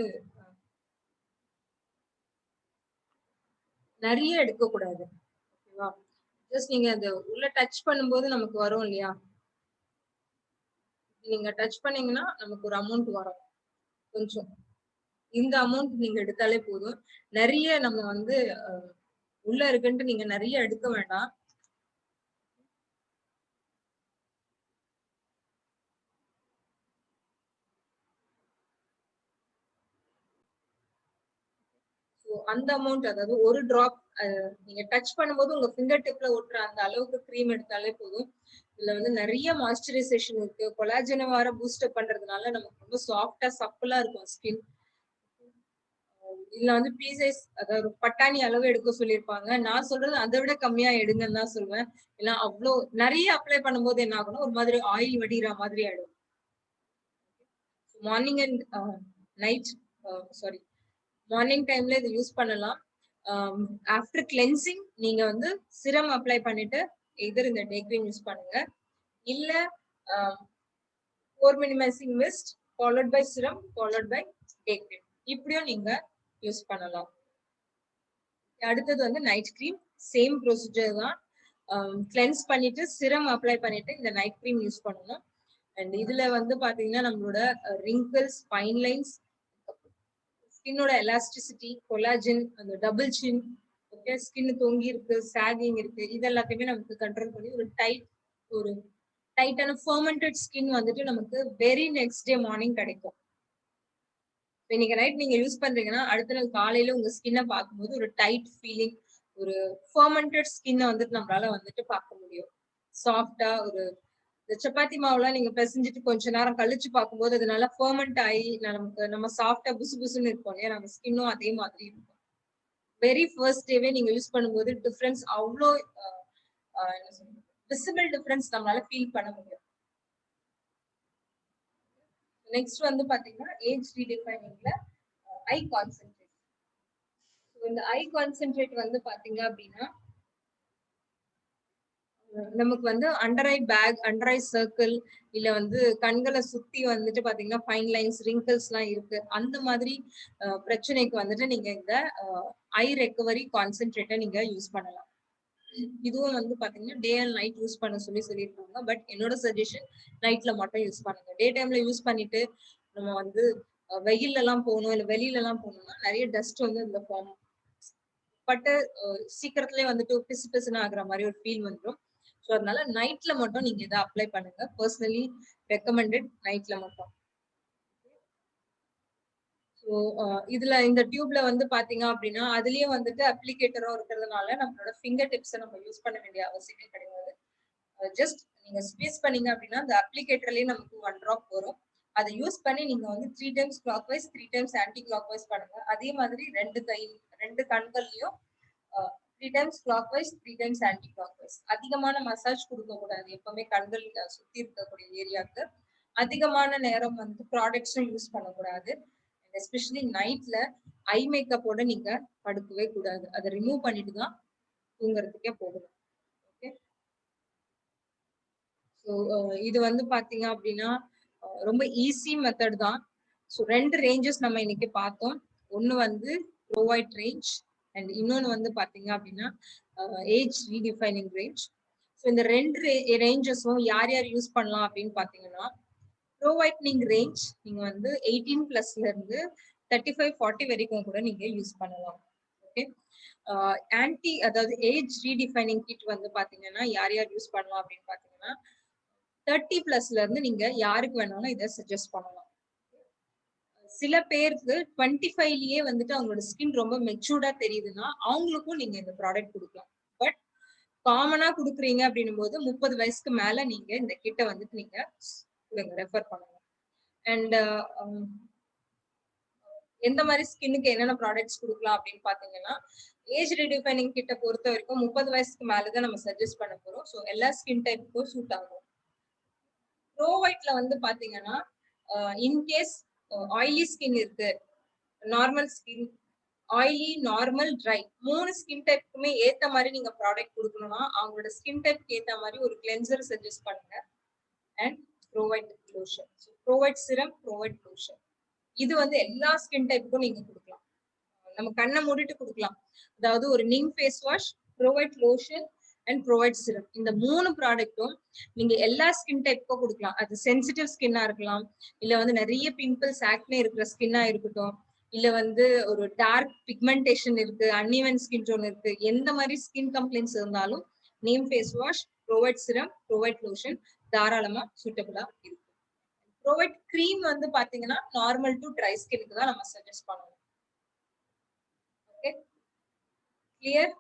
நிறைய எடுக்க கூடாது. ஓகேவா? ஜஸ்ட் நீங்க அந்த உள்ள டச் பண்ணும்போது நமக்கு வரும் இல்லையா, நீங்க டச் பண்ணீங்கன்னா நமக்கு ஒரு அமௌண்ட் வரும் கொஞ்சம். இந்த அமௌண்ட் நீங்க எடுத்தாலே போதும். நிறைய நம்ம வந்து உள்ள இருக்குன்ட்டு நீங்க நிறைய எடுக்க வேண்டாம். அந்த அமௌண்ட், அதாவது ஒரு டிராப் நீங்க டச் பண்ணும்போது உங்க ஃபிங்கர் டிப்ல ஒட்டுற அந்த அளவுக்கு கிரீம் எடுத்தாலே போதும். இதுல வந்து நிறைய மாய்ஸ்சரைசேஷன் இருக்கு. கொலாஜனை வர பூஸ்டப் பண்றதுனால நமக்கு ரொம்ப சாஃப்டா சப்பலா இருக்கும் ஸ்கின். இதுல வந்து பீசஸ், அதாவது பட்டாணி அளவு எடுக்க சொல்லியிருப்பாங்க. நான் சொல்றது அதை விட கம்மியா எடுங்கன்னு தான் சொல்லுவேன். ஏன்னா அவ்வளோ நிறைய அப்ளை பண்ணும்போது என்ன ஆகும்னா ஒரு மாதிரி ஆயில் வடிகிற மாதிரி ஆயிடும். Morning and night, sorry, morning டைம்ல இதை யூஸ் பண்ணலாம். ஆஃப்டர் கிளென்சிங் நீங்க வந்து சிரம் அப்ளை பண்ணிட்டு எதர் இந்த டே கிரீம் யூஸ் பண்ணுங்க. இல்ல pore minimising mist followed by serum followed by day cream, இப்படியும் நீங்க யூஸ் பண்ணலாம். அடுத்தது வந்து நைட் கிரீம். சேம் ப்ரொசீஜர் தான். கிளென்ஸ் பண்ணிட்டு சிரம் அப்ளை பண்ணிட்டு இந்த நைட் கிரீம் யூஸ் பண்ணணும். அண்ட் இதுல வந்து பாத்தீங்கன்னா நம்மளோட ரிங்கிள்ஸ், ஃபைன் லைன்ஸ், ஸ்கின்னோட எலாஸ்டிசிட்டி, கொலாஜன், அந்த டபுள் சின், ஓகே, ஸ்கின் தொங்கி இருக்கு, சாகிங் இருக்கு, இது எல்லாத்தையுமே நமக்கு கண்ட்ரோல் பண்ணி ஒரு டைட்டான ஃபர்மெண்டட் ஸ்கின் வந்துட்டு நமக்கு வெரி நெக்ஸ்ட் டே மார்னிங் கிடைக்கும். இன்னைக்கு நைட் நீங்க யூஸ் பண்றீங்கன்னா அடுத்த நாள் காலையில உங்க ஸ்கின்னை பார்க்கும்போது ஒரு டைட் ஃபீலிங், ஒரு ஃபர்மெண்டட் ஸ்கின்னை வந்துட்டு நம்மளால வந்துட்டு பார்க்க முடியும். சாஃப்டா ஒரு இந்த சப்பாத்தி மாவுலாம் நீங்க பிசைஞ்சிட்டு கொஞ்ச நேரம் கழிச்சு பார்க்கும்போது அது நல்லா ஃபெர்மெண்ட் ஆகி நம்ம சாஃப்டா புசு புசுன்னு இருக்கும் இல்லையா, நம்ம ஸ்கின்னும் அதே மாதிரி இருக்கும். வெரி ஃபர்ஸ்ட் டேவே நீங்க யூஸ் பண்ணும்போது டிஃபரன்ஸ் அவ்வளோ என்ன சொல்றது, விசிபிள் டிஃபரன்ஸ் நம்மளால ஃபீல் பண்ண முடியும். நெக்ஸ்ட் வந்து பாத்தீங்கன்னா ஏஜ் ரீடிஃபைனிங்ல ஐ கான்சென்ட்ரேட். இந்த ஐ கான்சென்ட்ரேட் வந்து பாத்தீங்க அப்படின்னா நமக்கு வந்து under eye bag, under eye circle, இல்ல வந்து கண்களை சுத்தி வந்துட்டு பாத்தீங்கன்னா ஃபைன் லைன்ஸ், ரிங்கிள்ஸ் எல்லாம் இருக்கு. அந்த மாதிரி பிரச்சனைக்கு வந்துட்டு நீங்க இந்த ஐ ரெக்கவரி கான்சென்ட்ரேட்டை நீங்க யூஸ் பண்ணலாம். இதுவும் வந்து பாத்தீங்கன்னா டே அண்ட் நைட் யூஸ் பண்ண சொல்லியிருக்காங்க. பட் என்னோட சஜஷன் நைட்ல மட்டும் யூஸ் பண்ணுங்க. டே டைம்ல யூஸ் பண்ணிட்டு நம்ம வந்து வெயில்ல எல்லாம் போகணும், இல்ல வெளியில எல்லாம் போகணும்னா நிறைய டஸ்ட் வந்து இந்த ஃபார்ம் பட்டு சீக்கிரத்திலே வந்துட்டு பிசு பிசுன்னு ஆகுற மாதிரி ஒரு ஃபீல் வந்துடும். ஸோ அதனால நைட்ல மட்டும் நீங்க இதை அப்ளை பண்ணுங்க. பர்சனலி ரெக்கமெண்டட் நைட்ல மட்டும். ஸோ இதுல இந்த டியூப்ல வந்து பாத்தீங்க அப்படின்னா அதுலயும் வந்துட்டு அப்ளிகேட்டரும் இருக்கிறதுனால நம்மளோட ஃபிங்கர் டிப்ஸை நம்ம யூஸ் பண்ண வேண்டிய அவசியமே கிடையாது. ஜஸ்ட் நீங்க ஸ்பேஸ் பண்ணீங்க அப்படின்னா அந்த அப்ளிகேட்டர்லயே நமக்கு 1 drop வரும். அதை யூஸ் பண்ணி நீங்க வந்து 3 times clockwise 3 times anti clockwise பண்ணுங்க. அதே மாதிரி ரெண்டு கண்கள்லயும் 3 times clockwise 3 times anti clockwise. அதிகமான மசாஜ் கொடுக்க கூடாது. எப்பவுமே கண்கள் சுத்தி இருக்கக்கூடிய ஏரியாவுக்கு அதிகமான நேரம் வந்து ப்ராடக்ட்ஸும் யூஸ் பண்ணக்கூடாது. எஸ்பெஷலி நைட்ல ஐ மேக்கப்போட நீங்க படுக்கவே கூடாது. அதை ரிமூவ் பண்ணிட்டு தான் தூங்குறதுக்கே போகணும். ஓகே, ஸோ இது வந்து பாத்தீங்க அப்படின்னா ரொம்ப ஈஸி மெத்தட் தான். ஸோ 2 ரேஞ்சஸ் நம்ம இன்னைக்கு பார்த்தோம். ஒன்னு வந்து ப்ரோவைட் ரேஞ்ச் அண்ட் இன்னொன்னு வந்து பாத்தீங்க அப்படின்னா ஏஜ் ரீடிஃபைனிங் ரேஞ்ச். ஸோ இந்த 2 ரேஞ்சஸும் யார் யார் யூஸ் பண்ணலாம் அப்படின்னு பாத்தீங்கன்னா ப்ரோவைட்னிங் ரேஞ்ச் நீங்க வந்து 18+ இருந்து 35-40 வரைக்கும் கூட நீங்க யூஸ் பண்ணலாம். ஓகே, ஆன்டி அதாவது ஏஜ் ரீடிஃபைனிங் கிட் வந்து பாத்தீங்கன்னா யார் யார் யூஸ் பண்ணலாம் அப்படின்னு பாத்தீங்கன்னா 30+ இருந்து நீங்க யாருக்கு வேணாலும் இதை சஜஸ்ட் பண்ணலாம். சில பேருக்கு 25லயே வந்துட்டு அவங்களோட ஸ்கின் ரொம்ப மெச்சூர்டா தெரியுதுன்னா அவங்களுக்கும் நீங்க இந்த ப்ராடக்ட் கொடுக்கலாம். பட் காமனா கொடுக்குறீங்க அப்படின்னும் போது 30 வயசுக்கு மேல நீங்க இந்த கிட்ட வந்துட்டு நீங்க ரெஃபர் பண்ணலாம். அண்ட் எந்த மாதிரி ஸ்கின்னுக்கு என்னென்ன ப்ராடக்ட்ஸ் கொடுக்கலாம் அப்படின்னு பாத்தீங்கன்னா ஏஜ் ரீடிஃபைனிங் கிட்ட பொறுத்த வரைக்கும் 30 வயசுக்கு மேலதான் நம்ம சஜஸ்ட் பண்ண போறோம். ஸோ எல்லா ஸ்கின் டைப்புக்கும் சூட் ஆகும். ப்ரோவைட்ல வந்து பாத்தீங்கன்னா இன்கேஸ் ஆயிலி ஸ்கின் இருக்கு, normal skin, oily, normal, dry 3 skin டைப்புக்குமே ஏத்த மாதிரி நீங்க ப்ராடக்ட் கொடுக்கணும்னா அவங்களோட ஸ்கின் டைப்க்கு ஏத்த மாதிரி ஒரு கிளென்சர் சஜஸ்ட் பண்ணுங்க. அண்ட் ப்ரோவைட் லோஷன், ப்ரோவைட் சிரம், ப்ரோவைட் லோஷன், இது வந்து எல்லா ஸ்கின் டைப்புக்கும் நீங்க கொடுக்கலாம். நம்ம கண்ணை மூடிட்டு கொடுக்கலாம். அதாவது ஒரு neem face wash, Prowhite lotion and Prowhite serum, இந்த 3 ப்ராடக்ட்டும் நீங்க எல்லா ஸ்கின் டைப்புக்கும் கொடுக்கலாம். அது சென்சிட்டிவ் ஸ்கின்னா இருக்கலாம், இல்ல வந்து நிறைய பிம்பிள்ஸ் ஆக்னே இருக்கிற ஸ்கின்னா இருக்கட்டும், இல்ல வந்து ஒரு டார்க் பிக்மெண்டேஷன் இருக்கு, அன்இவன் ஸ்கின் டோன் இருக்கு, எந்த மாதிரி ஸ்கின் கம்ப்ளைண்ட்ஸ் இருந்தாலும் நீம் ஃபேஸ் வாஷ், ப்ரோவைட் சிரம், ப்ரோவைட் லோஷன் தாராளமா சூட்டபிளா இருக்கு. ப்ரோவைட் கிரீம் வந்து பாத்தீங்கன்னா நார்மல் டு ட்ரை ஸ்கின்க்கு தான் நம்ம சஜஸ்ட் பண்ணுவோம். Okay, clear?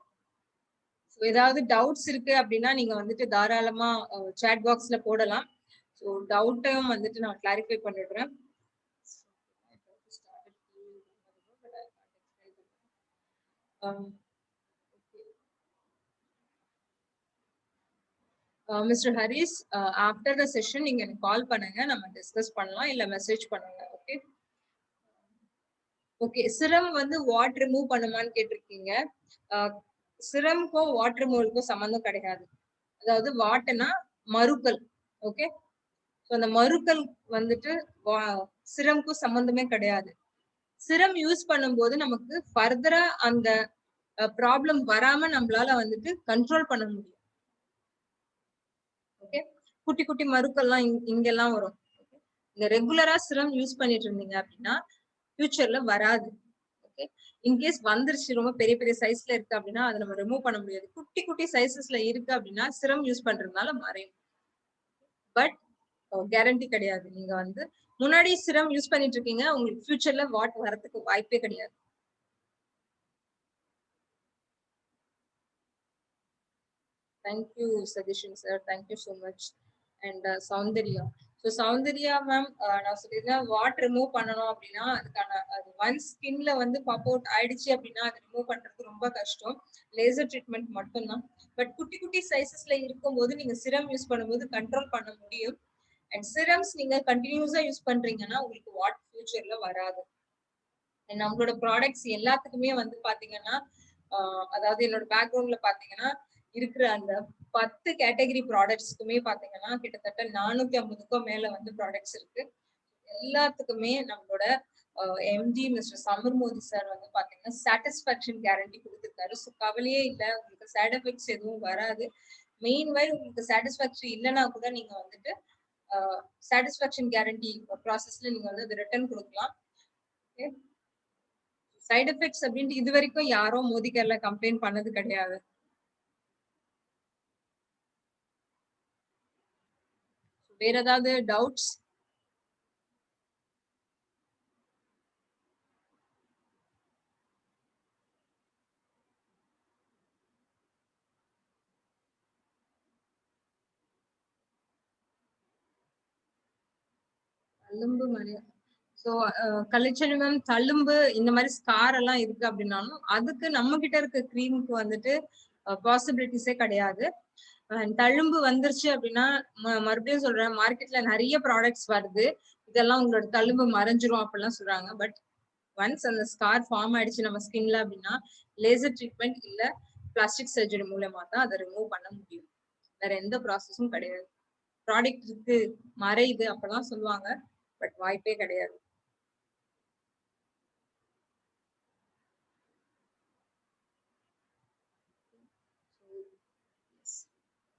ஏதாவது டவுட்ஸ் இருக்கு அப்படின்னா நீங்க வந்துட்டு தாராளமா சாட் பாக்ஸ்ல போடலாம். ஸோ டவுட்டையும் வந்துட்டு நான் கிளாரிஃபை பண்ணிடுறேன். Mister Harris, after the session நீங்க எனக்கு கால் பண்ணுங்க, நம்ம டிஸ்கஸ் பண்ணலாம், இல்ல மெசேஜ் பண்ணுங்க. ஓகே ஓகே, சிரம் வந்து வாட் ரிமூவ் பண்ணுமான்னு கேட்டிருக்கீங்க. சிரம்க்கும் வாட் ரிமூவலுக்கும் சம்மந்தம் கிடையாது. அதாவது வாட்னா மருக்கள். ஓகே, ஸோ அந்த மருக்கள் வந்துட்டு சிரம்க்கும் சம்பந்தமே கிடையாது. சிரம் யூஸ் பண்ணும்போது நமக்கு ஃபர்தரா அந்த ப்ராப்ளம் வராம நம்மளால வந்துட்டு கண்ட்ரோல் பண்ண முடியும். ஓகே, குட்டி குட்டி மருக்கள்லாம் இங்கெல்லாம் வரும். இந்த ரெகுலரா சிரம் யூஸ் பண்ணிட்டு இருந்தீங்க அப்படின்னா ஃபியூச்சர்ல வராது. ஓகே, இன்கேஸ் வந்துருச்சு, ரொம்ப பெரிய பெரிய சைஸ்ல இருக்கு அப்படின்னா அதை நம்ம ரிமூவ் பண்ண முடியாது. குட்டி குட்டி சைசஸ்ல இருக்கு அப்படின்னா சிரம் யூஸ் பண்றதுனால மறையும். பட் கேரண்டி கிடையாது. நீங்க வந்து முன்னாடி சிரம் யூஸ் பண்ணிட்டு இருக்கீங்க, உங்களுக்கு ஃபியூச்சர்ல வாட் வரதுக்கு வாய்ப்பே கிடையாது. Thank you, suggestion sir. Thank you so much. And Soundarya. So Soundarya ma'am, நான் சொல்லியிருந்தேன் வாட் ரிமூவ் பண்ணணும் அப்படின்னா அதுக்கான அது ஒன் ஸ்கின்ல வந்து பாப் அவுட் ஆயிடுச்சு அப்படின்னா அது ரிமூவ் பண்றது ரொம்ப கஷ்டம். லேசர் ட்ரீட்மெண்ட் மட்டும்தான். பட் குட்டி குட்டி சைசஸ்ல இருக்கும்போது நீங்க சிரம் யூஸ் பண்ணும்போது கண்ட்ரோல் பண்ண முடியும். அண்ட் சிரம்ஸ் நீங்க கண்டினியூஸா யூஸ் பண்றீங்கன்னா உங்களுக்கு வாட் ஃபியூச்சர்ல வராது. நம்மளோட ப்ராடக்ட்ஸ் எல்லாத்துக்குமே வந்து பாத்தீங்கன்னா அதாவது என்னோட பேக்ரவுண்ட்ல பாத்தீங்கன்னா இருக்கிற அந்த 10 கேட்டகரி ப்ராடக்ட்ஸ்க்குமே பாத்தீங்கன்னா கிட்டத்தட்ட 450க்கும் மேல வந்து ப்ராடக்ட்ஸ் இருக்கு. எல்லாத்துக்குமே நம்மளோட எம்டி மிஸ்டர் சமர் மோதி சார் வந்து பாத்தீங்கன்னா சாட்டிஸ்பாக்சன் கேரண்டி கொடுத்துருக்காரு. ஸோ கவலையே இல்லை, உங்களுக்கு சைட் எஃபெக்ட்ஸ் எதுவும் வராது. மெயின் வைல் உங்களுக்கு சாட்டிஸ்பாக்சன் இல்லைன்னா கூட நீங்க வந்துட்டு சாட்டிஸ்பாக்சன் கேரண்டி ப்ராசஸ்ல நீங்க வந்து அது ரிட்டர்ன் கொடுக்கலாம். சைட் எஃபெக்ட்ஸ் அப்படின்ட்டு இது வரைக்கும் யாரும் மோதிகர்ல கம்ப்ளைண்ட் பண்ணது கிடையாது. வேற ஏதாவது டவுட்ஸ்? தழும்பு மாதிரி ஸோ கலைச்செல்வம் தழும்பு இந்த மாதிரி ஸ்கார் எல்லாம் இருக்கு அப்படின்னாலும் அதுக்கு நம்ம கிட்ட இருக்க கிரீமுக்கு வந்துட்டு பாசிபிலிட்டிஸே கிடையாது. தழும்பு வந்துருச்சு அப்படின்னா மறுபடியும் சொல்றேன், மார்க்கெட்ல நிறைய ப்ராடக்ட்ஸ் வருது, இதெல்லாம் உங்களோட தழும்பு மறைஞ்சிரும் அப்படிலாம் சொல்றாங்க. பட் ஒன்ஸ் அந்த ஸ்கார் ஃபார்ம் ஆயிடுச்சு நம்ம ஸ்கின்ல அப்படின்னா லேசர் ட்ரீட்மெண்ட் இல்ல பிளாஸ்டிக் சர்ஜரி மூலமா தான் அதை ரிமூவ் பண்ண முடியும். வேற எந்த ப்ராசஸும் கிடையாது. ப்ராடக்ட் இருக்கு மறையுது அப்பெல்லாம் சொல்லுவாங்க, பட் வாய்ப்பே கிடையாது.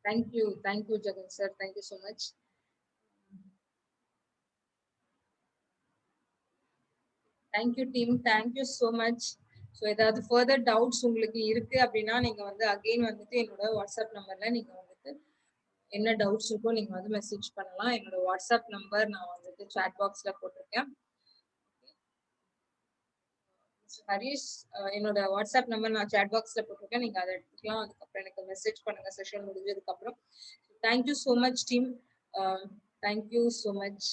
Thank you, Jagan sir. Thank you so much. Thank you team. Thank you so much. So ஏதாவது ஃபர்தர் டவுட்ஸ் உங்களுக்கு இருக்கு அப்படின்னா நீங்க வந்து அகெயின் வந்துட்டு என்னோட வாட்ஸ்அப் நம்பர்ல நீங்க வந்துட்டு என்ன டவுட்ஸ் இருக்கோ நீங்க வந்து மெசேஜ் பண்ணலாம். என்னோட வாட்ஸ்அப் நம்பர் நான் வந்துட்டு சாட் பாக்ஸ்ல போட்டிருக்கேன். ஹரிஷ், என்னோட வாட்ஸ்அப் நம்பர் நான் சாட் பாக்ஸ்ல போட்டிருக்கேன், நீங்க அதை எடுத்துக்கலாம். அதுக்கப்புறம் எனக்கு மெசேஜ் பண்ணுங்க செஷன் முடிஞ்சதுக்கு அப்புறம். Thank you so much team. Thank you so much.